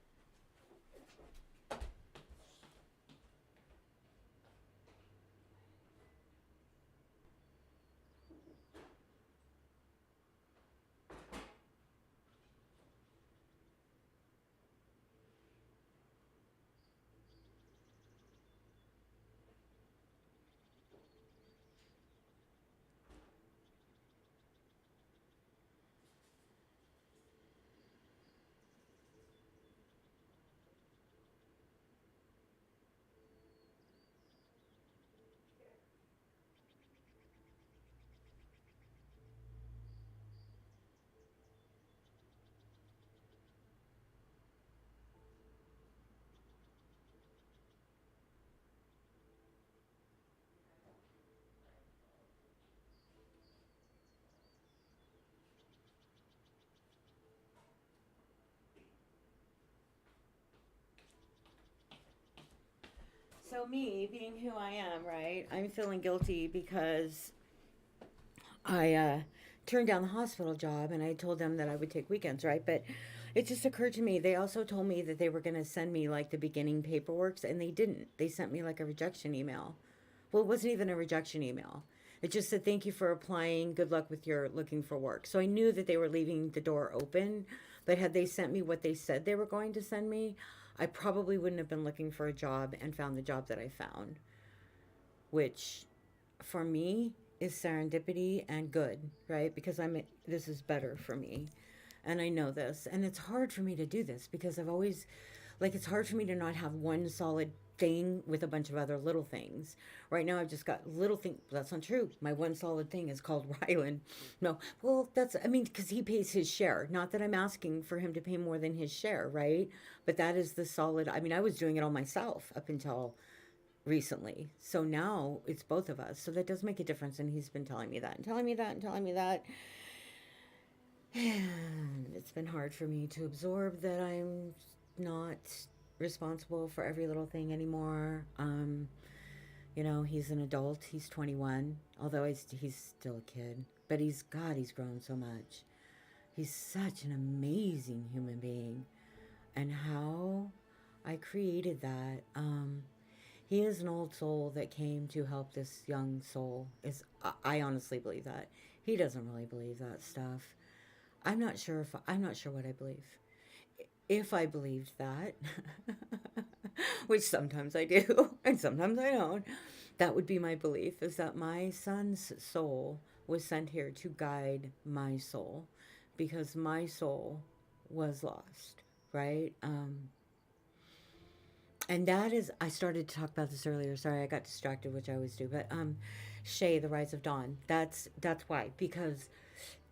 So me, being who I am, right, I'm feeling guilty because I turned down the hospital job and I told them that I would take weekends, right? But it just occurred to me, they also told me that they were going to send me like the beginning paperwork, and they didn't. They sent me like a rejection email. Well, it wasn't even a rejection email. It just said, thank you for applying. Good luck with your looking for work. So I knew that they were leaving the door open, but had they sent me what they said they were going to send me, I probably wouldn't have been looking for a job and found the job that I found, which for me is serendipity and good, right? Because this is better for me. And I know this. And it's hard for me to do this because I've always, like, it's hard for me to not have one solid thing with a bunch of other little things. Right now I've just got little things. That's not true. My one solid thing is called Rylan. No, well, because he pays his share. Not that I'm asking for him to pay more than his share, right? But that is the solid. I was doing it all myself up until recently. So now it's both of us. So that does make a difference. And he's been telling me that and telling me that and telling me that. And it's been hard for me to absorb that I'm not responsible for every little thing anymore. You know, he's an adult. He's 21, although he's still a kid. But he's grown so much. He's such an amazing human being. And how I created that. He is an old soul that came to help this young soul. I honestly believe that. He doesn't really believe that stuff. I'm not sure what I believe. If I believed that, which sometimes I do and sometimes I don't, that would be my belief, is that my son's soul was sent here to guide my soul because my soul was lost, right? And that is, I started to talk about this earlier. Sorry, I got distracted, which I always do. But Shea, the Rise of Dawn. That's why, because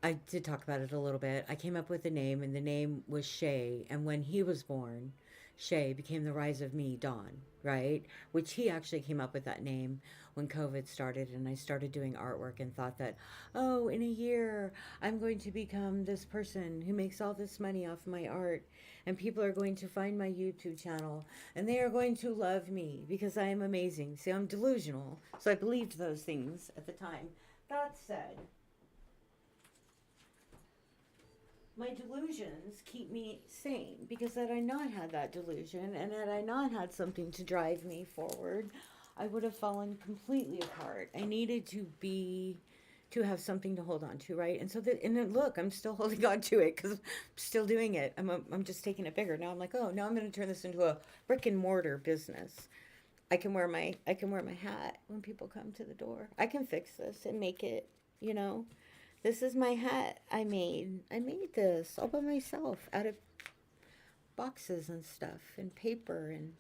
I did talk about it a little bit. I came up with a name, and the name was Shea. And when he was born, Shea became the Rise of Me, Dawn, right? Which he actually came up with that name when COVID started, and I started doing artwork and thought that, oh, in a year, I'm going to become this person who makes all this money off my art, and people are going to find my YouTube channel, and they are going to love me because I am amazing. See, I'm delusional, so I believed those things at the time. That said, my delusions keep me sane because had I not had that delusion and had I not had something to drive me forward, I would have fallen completely apart. I needed to have something to hold on to, right? And so and then look, I'm still holding on to it because I'm still doing it. I'm just taking it bigger now. I'm like, oh, now I'm going to turn this into a brick and mortar business. I can wear my hat when people come to the door. I can fix this and make it, you know. This is my hat I made. I made this all by myself out of boxes and stuff and paper and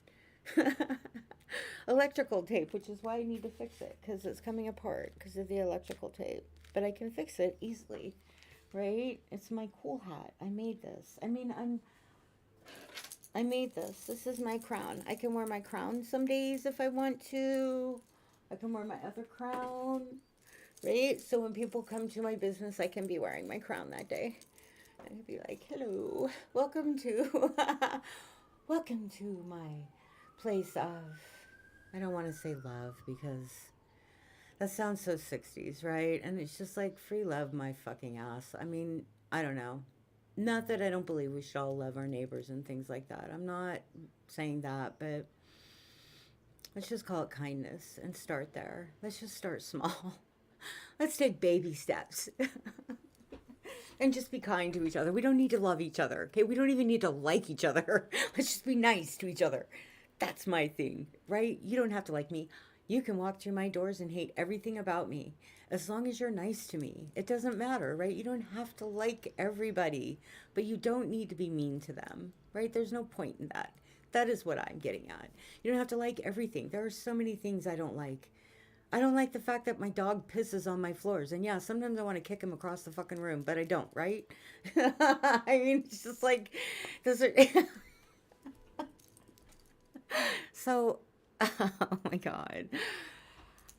electrical tape, which is why I need to fix it because it's coming apart because of the electrical tape. But I can fix it easily, right? It's my cool hat. I made this. I made this. This is my crown. I can wear my crown some days if I want to. I can wear my other crown. Right? So when people come to my business, I can be wearing my crown that day. I can be like, hello, welcome to, welcome to my place of, I don't want to say love because that sounds so 60s, right? And it's just like free love my fucking ass. I mean, I don't know. Not that I don't believe we should all love our neighbors and things like that. I'm not saying that, but let's just call it kindness and start there. Let's just start small. Let's take baby steps and just be kind to each other. We don't need to love each other, okay? We don't even need to like each other. Let's just be nice to each other. That's my thing, right? You don't have to like me. You can walk through my doors and hate everything about me as long as you're nice to me. It doesn't matter, right? You don't have to like everybody, but you don't need to be mean to them, right? There's no point in that. That is what I'm getting at. You don't have to like everything. There are so many things I don't like. I don't like the fact that my dog pisses on my floors. And yeah, sometimes I want to kick him across the fucking room, but I don't, right? I mean, it's just like, those are. So, oh my God.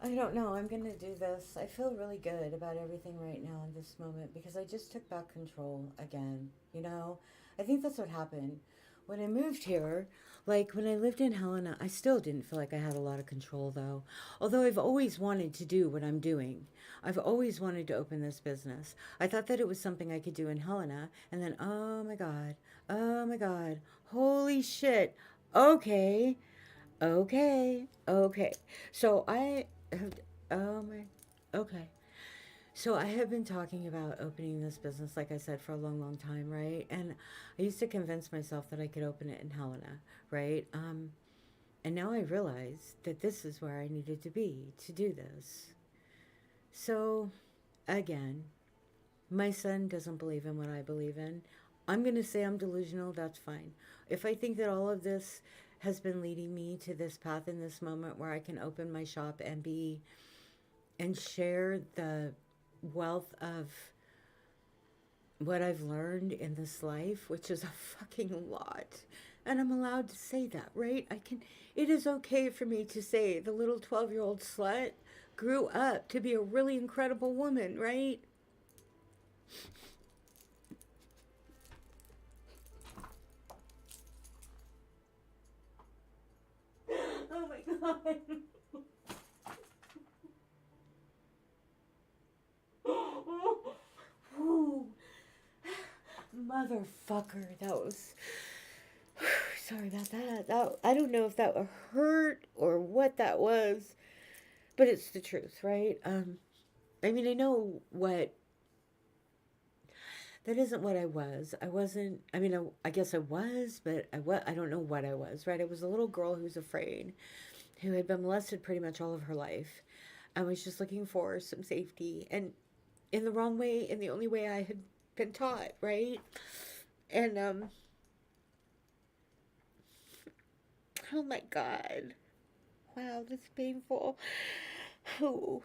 I don't know. I'm going to do this. I feel really good about everything right now in this moment because I just took back control again. You know, I think that's what happened. When I moved here, like when I lived in Helena, I still didn't feel like I had a lot of control though. Although I've always wanted to do what I'm doing. I've always wanted to open this business. I thought that it was something I could do in Helena. And then, oh my God, holy shit. Okay, okay. So I have, oh my, okay. So I have been talking about opening this business, like I said, for a long, long time, right? And I used to convince myself that I could open it in Helena, right? And now I realize that this is where I needed to be to do this. So, again, my son doesn't believe in what I believe in. I'm going to say I'm delusional, that's fine. If I think that all of this has been leading me to this path in this moment where I can open my shop and share the wealth of what I've learned in this life, which is a fucking lot. And I'm allowed to say that, right? It is okay for me to say the little 12-year-old slut grew up to be a really incredible woman, right? God. Ooh, motherfucker, that was. Sorry about that. I don't know if that hurt or what that was, but it's the truth, right? I mean, I know what that isn't what I was. I wasn't. I mean, I guess I was, but I don't know what I was. Right? I was a little girl who's afraid, who had been molested pretty much all of her life. I was just looking for some safety, and in the wrong way, in the only way I had been taught. Right? And oh my God, wow, that's painful. Oh.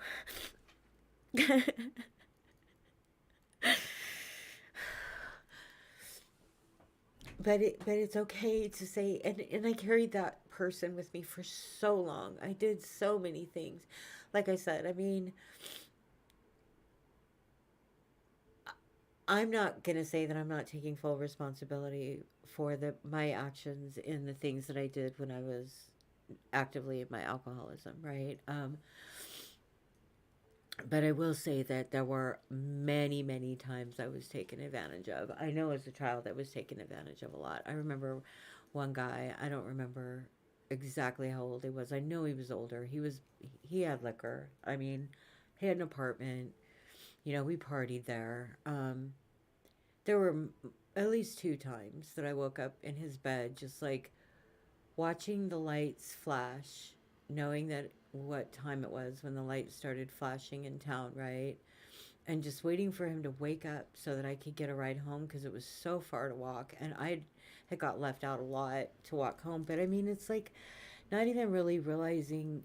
But it's okay to say, and I carried that person with me for so long. I did so many things. Like I said, I mean, I'm not gonna say that I'm not taking full responsibility for my actions in the things that I did when I was actively in my alcoholism, right? But I will say that there were many, many times I was taken advantage of. I know as a child I was taken advantage of a lot. I remember one guy, I don't remember exactly how old he was. I know he was older. He had liquor. I mean, he had an apartment. You know, we partied there. There were at least two times that I woke up in his bed just like watching the lights flash, knowing that what time it was when the lights started flashing in town, right? And just waiting for him to wake up so that I could get a ride home because it was so far to walk. And I had got left out a lot to walk home. But I mean, it's like not even really realizing,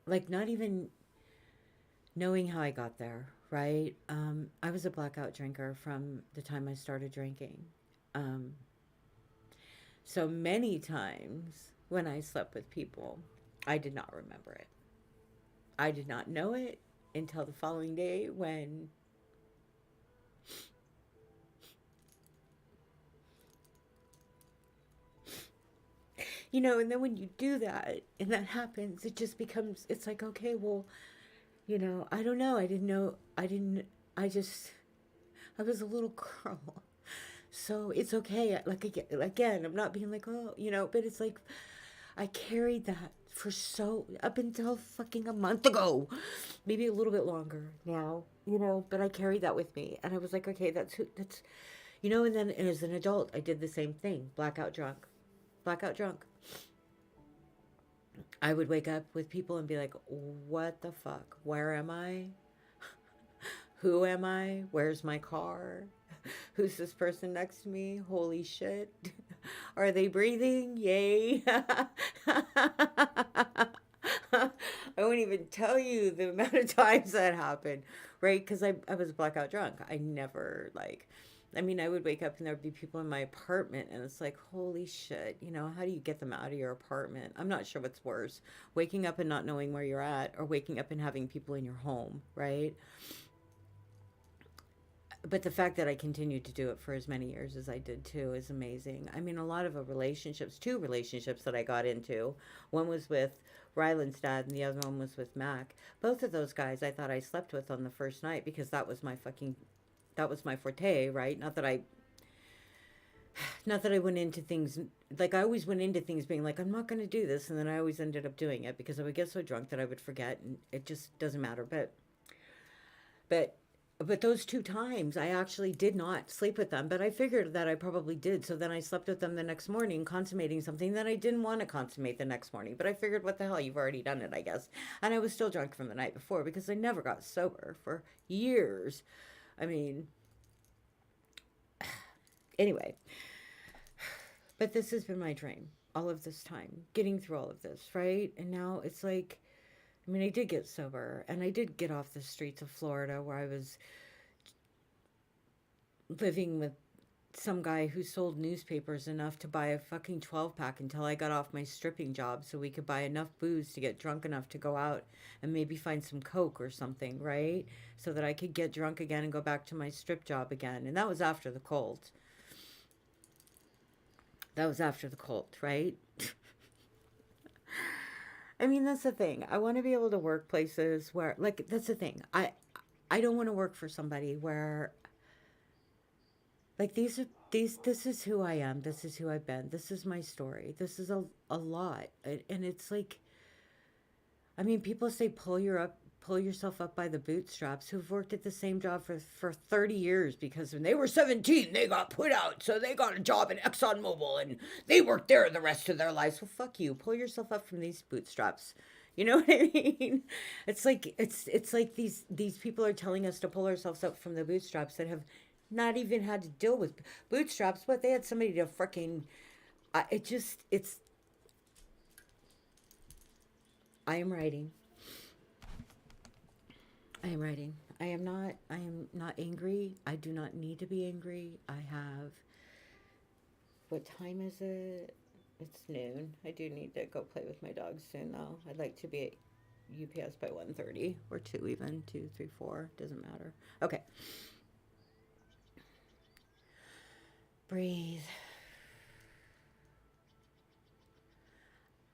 like, not even knowing how I got there, right? I was a blackout drinker from the time I started drinking. Um, so many times when I slept with people, I did not remember it. I did not know it until the following day when, and then when you do that and that happens, it just becomes, it's like, okay, well, I don't know. I didn't know. I just, I was a little girl. So it's okay. Like, again, I'm not being like, oh, but it's like, I carried that for up until fucking a month ago, maybe a little bit longer now, but I carried that with me. And I was like, okay, and then as an adult, I did the same thing. Blackout drunk. Blackout drunk. I would wake up with people and be like, what the fuck? Where am I? Who am I? Where's my car? Who's this person next to me? Holy shit. Are they breathing? Yay. I won't even tell you the amount of times that happened, right? Because I was blackout drunk. I never, I mean, I would wake up and there would be people in my apartment, and it's like, holy shit, how do you get them out of your apartment? I'm not sure what's worse, waking up and not knowing where you're at, or waking up and having people in your home, right? But the fact that I continued to do it for as many years as I did too is amazing. I mean, a lot of two relationships that I got into, one was with Ryland's dad and the other one was with Mac. Both of those guys I thought I slept with on the first night because that was my forte, right? Not that I went into things like I always went into things being like, I'm not going to do this. And then I always ended up doing it because I would get so drunk that I would forget and it just doesn't matter. But but those two times I actually did not sleep with them, but I figured that I probably did. So then I slept with them the next morning, consummating something that I didn't want to consummate the next morning. But I figured, what the hell, you've already done it, I guess. And I was still drunk from the night before because I never got sober for years. I mean, anyway, but this has been my dream all of this time, getting through all of this, right? And now it's like, I mean, I did get sober and I did get off the streets of Florida where I was living with some guy who sold newspapers enough to buy a fucking 12 pack until I got off my stripping job so we could buy enough booze to get drunk enough to go out and maybe find some coke or something, right? So that I could get drunk again and go back to my strip job again. And that was after the cult. That was after the cult, right? I mean, that's the thing. I want to be able to work places where, like, that's the thing. I don't want to work for somebody where, like, this is who I am. This is who I've been. This is my story. This is a lot. And it's like, I mean, people say pull yourself up by the bootstraps, who've worked at the same job for 30 years because when they were 17, they got put out. So they got a job in ExxonMobil and they worked there the rest of their lives. Well, fuck you. Pull yourself up from these bootstraps. You know what I mean? It's like these people are telling us to pull ourselves up from the bootstraps that have not even had to deal with bootstraps, but they had somebody to freaking it just it's I am writing. I am writing. I am not angry. I do not need to be angry. I have, what time is it? It's noon. I do need to go play with my dogs soon though. I'd like to be at UPS by 1:30 or 2 even, 2, 3, 4, doesn't matter. Okay. Breathe.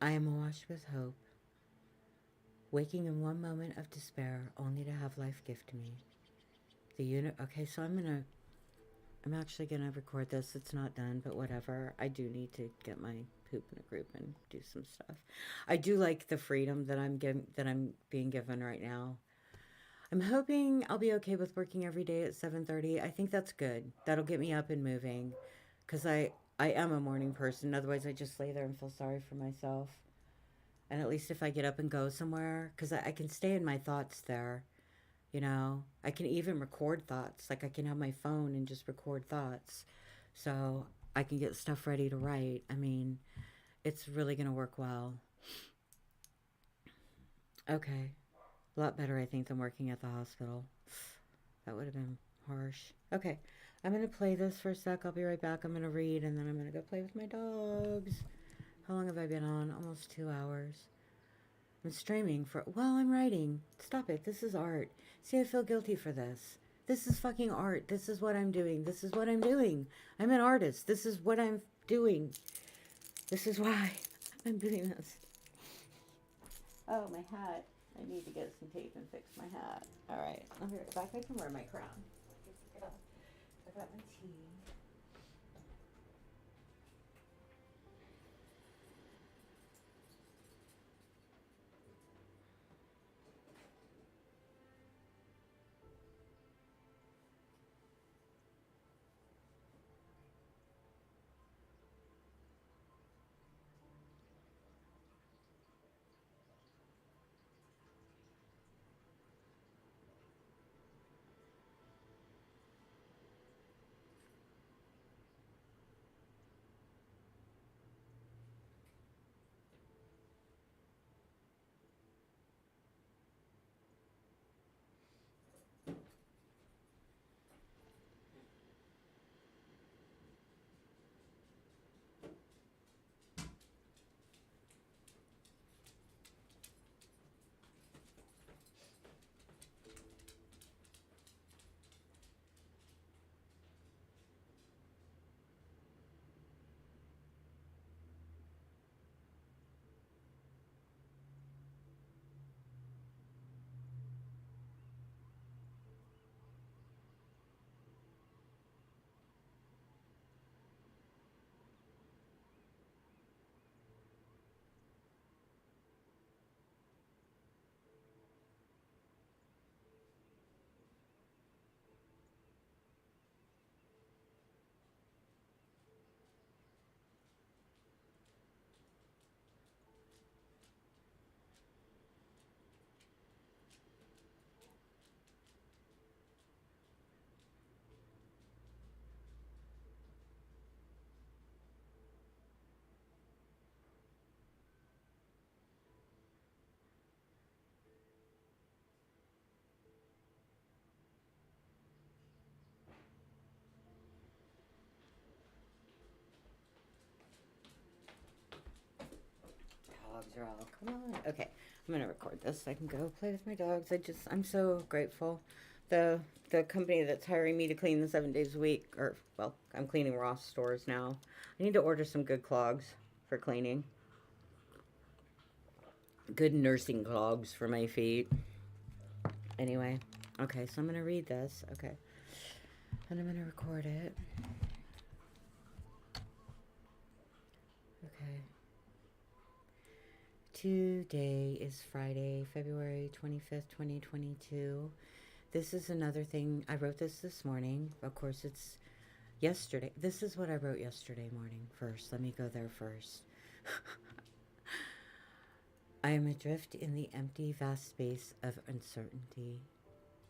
I am awash with hope, waking in one moment of despair only to have life gift me. Okay, so I'm actually gonna record this. It's not done, but whatever. I do need to get my poop in a group and do some stuff. I do like the freedom that I'm being given right now. I'm hoping I'll be okay with working every day at 7:30. I think that's good. That'll get me up and moving, cuz I am a morning person. Otherwise, I just lay there and feel sorry for myself. And at least if I get up and go somewhere, cuz I can stay in my thoughts there. You know, I can even record thoughts. Like I can have my phone and just record thoughts. So I can get stuff ready to write. I mean, it's really going to work well. Okay. A lot better, I think, than working at the hospital. That would have been harsh. Okay. I'm going to play this for a sec. I'll be right back. I'm going to read and then I'm going to go play with my dogs. How long have I been on? Almost 2 hours. I'm streaming for, well, I'm writing. Stop it. This is art. See, I feel guilty for this. This is fucking art. This is what I'm doing. This is what I'm doing. I'm an artist. This is what I'm doing. This is why I'm doing this. Oh, my hat. I need to get some tape and fix my hat. All right. I'll be right back. I can wear my crown. I got my tea. Dogs are all, come on. Okay, I'm gonna record this so I can go play with my dogs. I'm so grateful. The the company that's hiring me to clean the 7 days a week, or well, I'm cleaning Ross stores now. I need to order some good clogs for cleaning. Good nursing clogs for my feet. Anyway, okay, so I'm going to read this. Okay. And I'm going to record it. Okay. Today is Friday, February 25th, 2022. This is another thing. I wrote this morning. Of course, it's yesterday. This is what I wrote yesterday morning first. Let me go there first. I am adrift in the empty, vast space of uncertainty.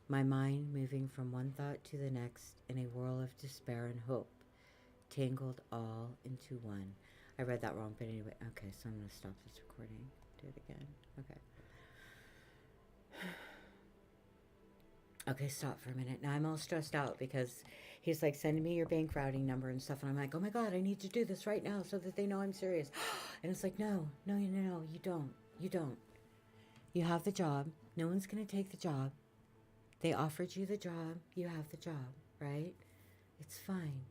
My mind moving from one thought to the next in a whirl of despair and hope, tangled all into one. I read that wrong, but anyway. Okay, so I'm going to stop this recording. Do it again. Okay. Okay, stop for a minute. Now I'm all stressed out because he's like sending me your bank routing number and stuff. And I'm like, oh my God, I need to do this right now so that they know I'm serious. And it's like, no, you don't. You don't. You have the job. No one's going to take the job. They offered you the job. You have the job, right? It's fine.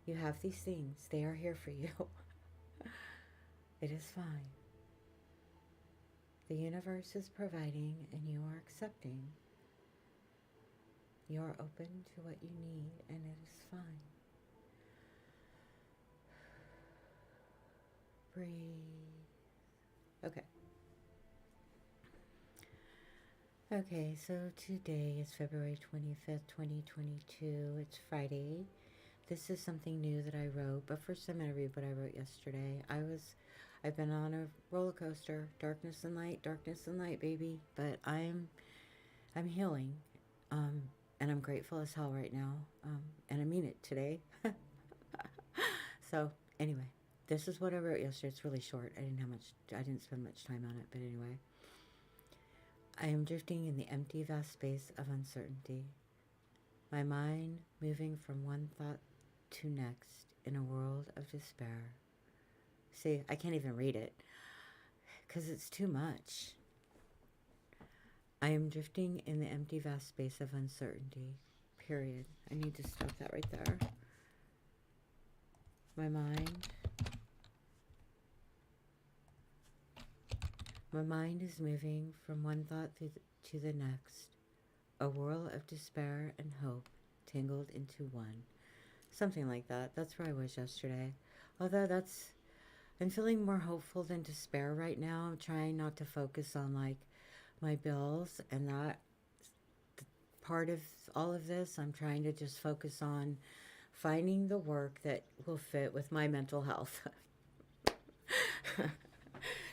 You have these things. They are here for you. It is fine. The universe is providing and you are accepting. You are open to what you need and it is fine. Breathe. Okay. Okay, so today is February 25th, 2022. It's Friday. This is something new that I wrote, but first I'm going to read what I wrote yesterday. I've been on a roller coaster, darkness and light, baby, but I'm healing, and I'm grateful as hell right now, and I mean it today. So anyway, this is what I wrote yesterday. It's really short. I didn't spend much time on it, but anyway. I am drifting in the empty, vast space of uncertainty. My mind moving from one thought to next in a world of despair. See, I can't even read it because it's too much. I am drifting in the empty, vast space of uncertainty. Period. I need to stop that right there. My mind is moving from one thought to the next, a whirl of despair and hope tangled into one. Something like that. That's where I was yesterday. Although I'm feeling more hopeful than despair right now. I'm trying not to focus on like my bills and that part of all of this. I'm trying to just focus on finding the work that will fit with my mental health.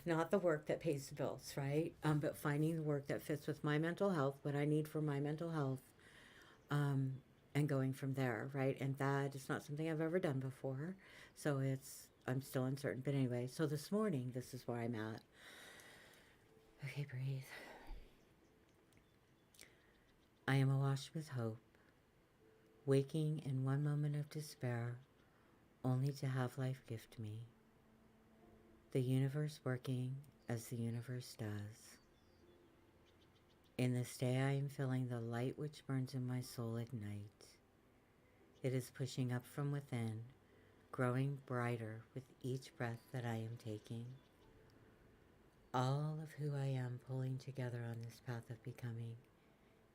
Not the work that pays the bills, right? But finding the work that fits with my mental health, what I need for my mental health, and going from there, right? And that is not something I've ever done before, so I'm still uncertain. But anyway, so this morning, this is where I'm at. Okay, breathe. I am awash with hope, waking in one moment of despair, only to have life gift me. The universe working as the universe does. In this day I am feeling the light which burns in my soul ignite. It is pushing up from within, growing brighter with each breath that I am taking. All of who I am pulling together on this path of becoming,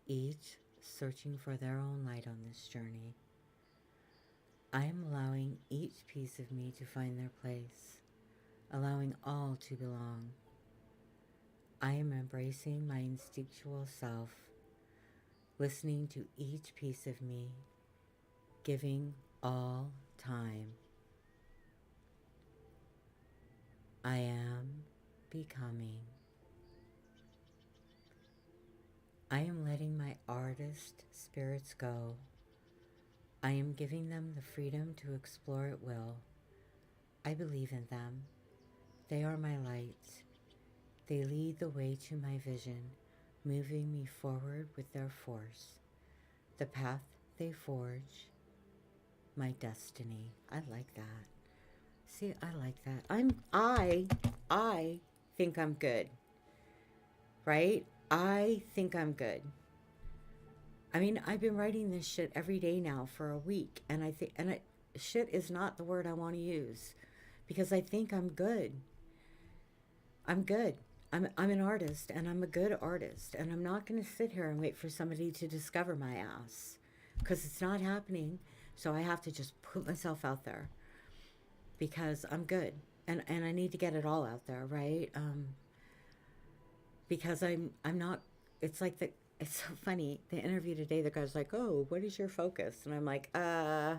each searching for their own light on this journey. I am allowing each piece of me to find their place, allowing all to belong. I am embracing my instinctual self, listening to each piece of me, giving all time. I am becoming. I am letting my artist spirits go. I am giving them the freedom to explore at will. I believe in them. They are my light. They lead the way to my vision, moving me forward with their force. The path they forge, my destiny. I like that. See, I like that. I think I'm good. Right? I think I'm good. I mean, I've been writing this shit every day now for a week, and shit is not the word I want to use because I think I'm good. I'm good. I'm an artist, and I'm a good artist, and I'm not going to sit here and wait for somebody to discover my ass, because it's not happening. So I have to just put myself out there because I'm good, and I need to get it all out there, right? Because I'm not. It's like the. It's so funny. The interview today, the guy's like, "Oh, what is your focus?" And I'm like, I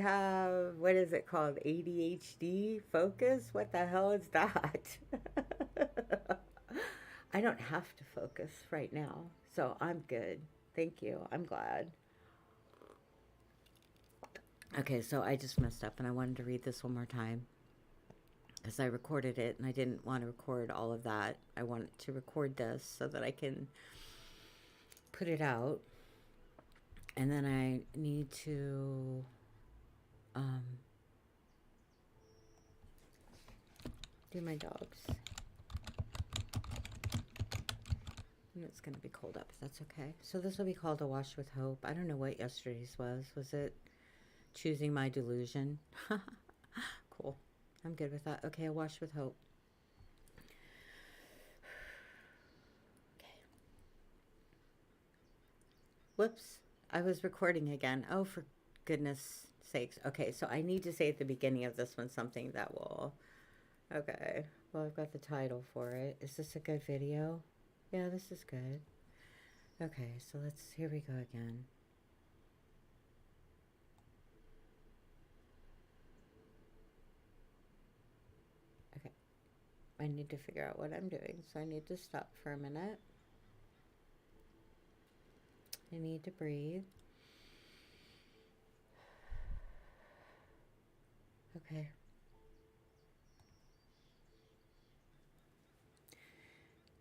have, what is it called? ADHD focus? What the hell is that? I don't have to focus right now, so I'm good. Thank you. I'm glad. Okay, so I just messed up and I wanted to read this one more time because I recorded it and I didn't want to record all of that. I wanted to record this so that I can put it out. And then I need to um, do my dogs. And it's going to be cold up. That's okay. So this will be called A Wash with Hope. I don't know what yesterday's was. Was it choosing my delusion? Cool. I'm good with that. Okay, A Wash with Hope. Okay. Whoops. I was recording again. Oh, for goodness sakes. Okay, so I need to say at the beginning of this one something that will... Okay. Well, I've got the title for it. Is this a good video? Yeah, this is good. Okay, so here we go again. Okay, I need to figure out what I'm doing, so I need to stop for a minute. I need to breathe. Okay.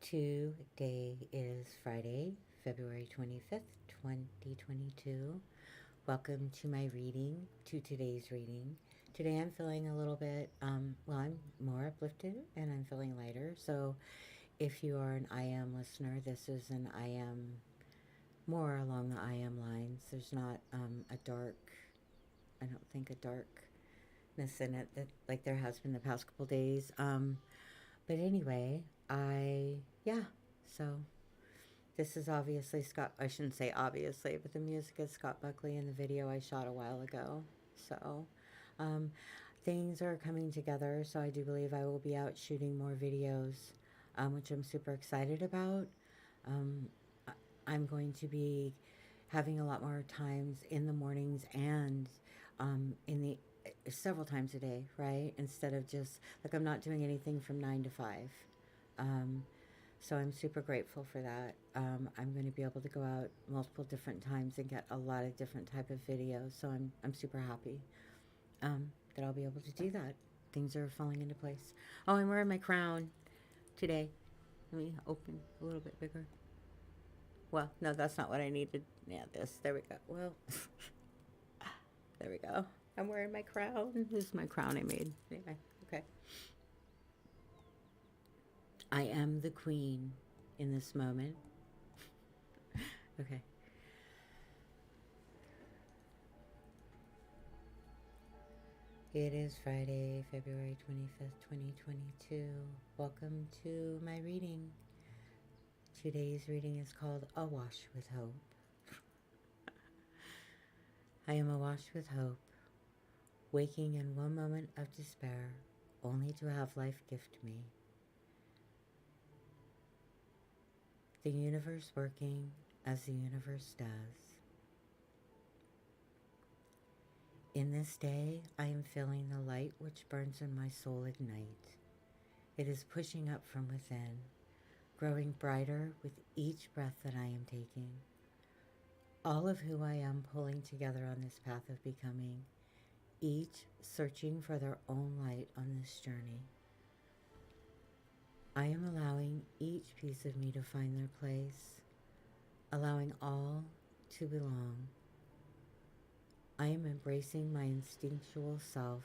Today is Friday, February 25th, 2022. Welcome to my reading, to today's reading. Today I'm feeling a little bit, well, I'm more uplifted and I'm feeling lighter. So if you are an I am listener, this is an I am, more along the I am lines. There's not a dark, I don't think a darkness in it that like there has been the past couple days. But anyway, yeah, so this is obviously Scott, I shouldn't say obviously, but the music is Scott Buckley in the video I shot a while ago. So things are coming together, so I do believe I will be out shooting more videos, which I'm super excited about. I'm going to be having a lot more times in the mornings and in the several times a day, right? Instead of just like I'm not doing anything from 9 to 5. So I'm super grateful for that. I'm going to be able to go out multiple different times and get a lot of different type of videos. So I'm super happy that I'll be able to do that. Things are falling into place. Oh, I'm wearing my crown today. Let me open a little bit bigger. Well, no, that's not what I needed. Yeah, this. There we go. Well, there we go. I'm wearing my crown. This is my crown I made. Anyway, okay. I am the queen in this moment. Okay. It is Friday, February 25th, 2022. Welcome to my reading. Today's reading is called A Wash with Hope. I am awash with hope, waking in one moment of despair, only to have life gift me. The universe working as the universe does. In this day, I am feeling the light which burns in my soul ignite. It is pushing up from within, growing brighter with each breath that I am taking. All of who I am pulling together on this path of becoming, each searching for their own light on this journey. I am allowing each piece of me to find their place, allowing all to belong. I am embracing my instinctual self,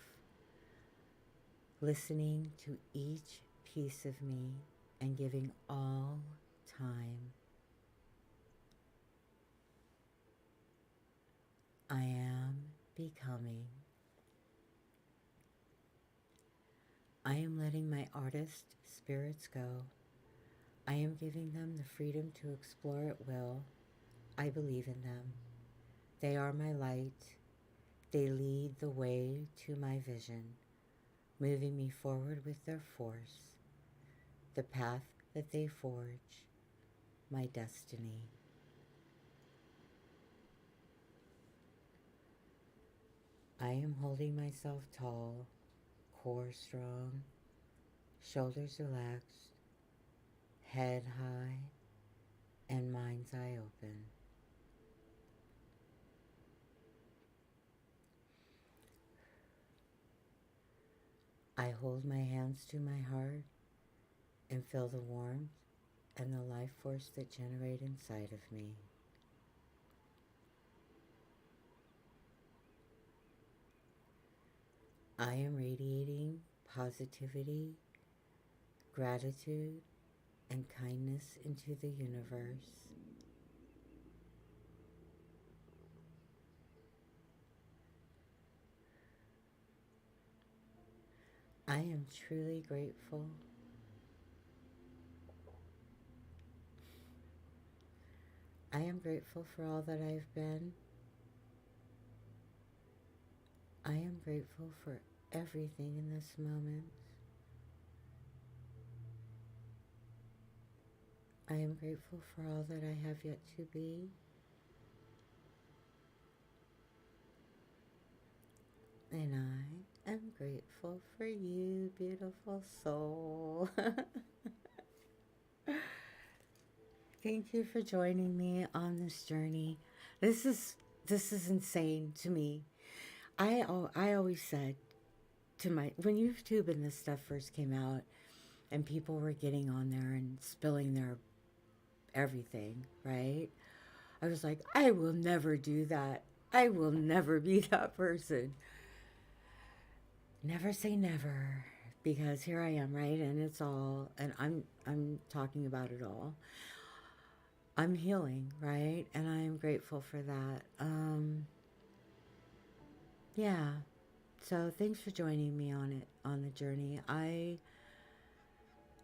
listening to each piece of me and giving all time. I am becoming. I am letting my artist spirits go. I am giving them the freedom to explore at will. I believe in them. They are my light. They lead the way to my vision, moving me forward with their force, the path that they forge, my destiny. I am holding myself tall, core strong, shoulders relaxed, head high, and mind's eye open. I hold my hands to my heart and feel the warmth and the life force that generate inside of me. I am radiating positivity, gratitude, and kindness into the universe. I am truly grateful. I am grateful for all that I've been. I am grateful for everything in this moment. I am grateful for all that I have yet to be. And I am grateful for you, beautiful soul. Thank you for joining me on this journey. This is insane to me. I always said to when YouTube and this stuff first came out and people were getting on there and spilling their everything, right? I was like, I will never do that. I will never be that person. Never say never, because here I am, right? And it's all, and I'm talking about it all. I'm healing, right? And I'm grateful for that. Yeah. So thanks for joining me on the journey. I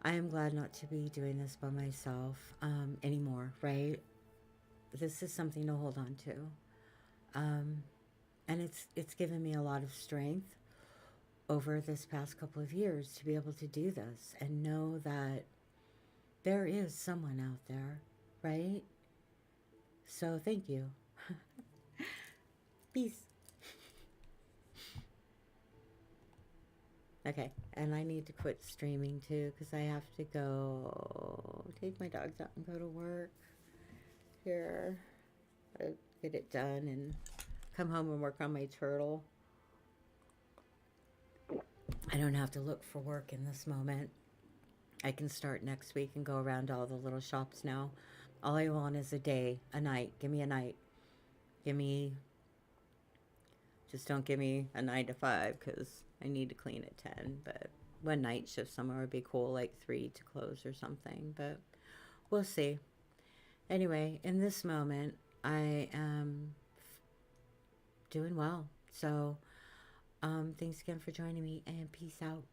am glad not to be doing this by myself anymore, right? This is something to hold on to. And it's given me a lot of strength over this past couple of years to be able to do this and know that there is someone out there, right? So thank you. Peace. Okay, and I need to quit streaming too because I have to go take my dogs out and go to work. Here, I'll get it done and come home and work on my turtle. I don't have to look for work in this moment. I can start next week and go around to all the little shops now. All I want is a day, a night. Give me a night. Just don't give me a 9 to 5 because I need to clean at 10. But one night shift somewhere would be cool, like 3 to close or something. But we'll see. Anyway, in this moment, I am doing well. So thanks again for joining me, and peace out.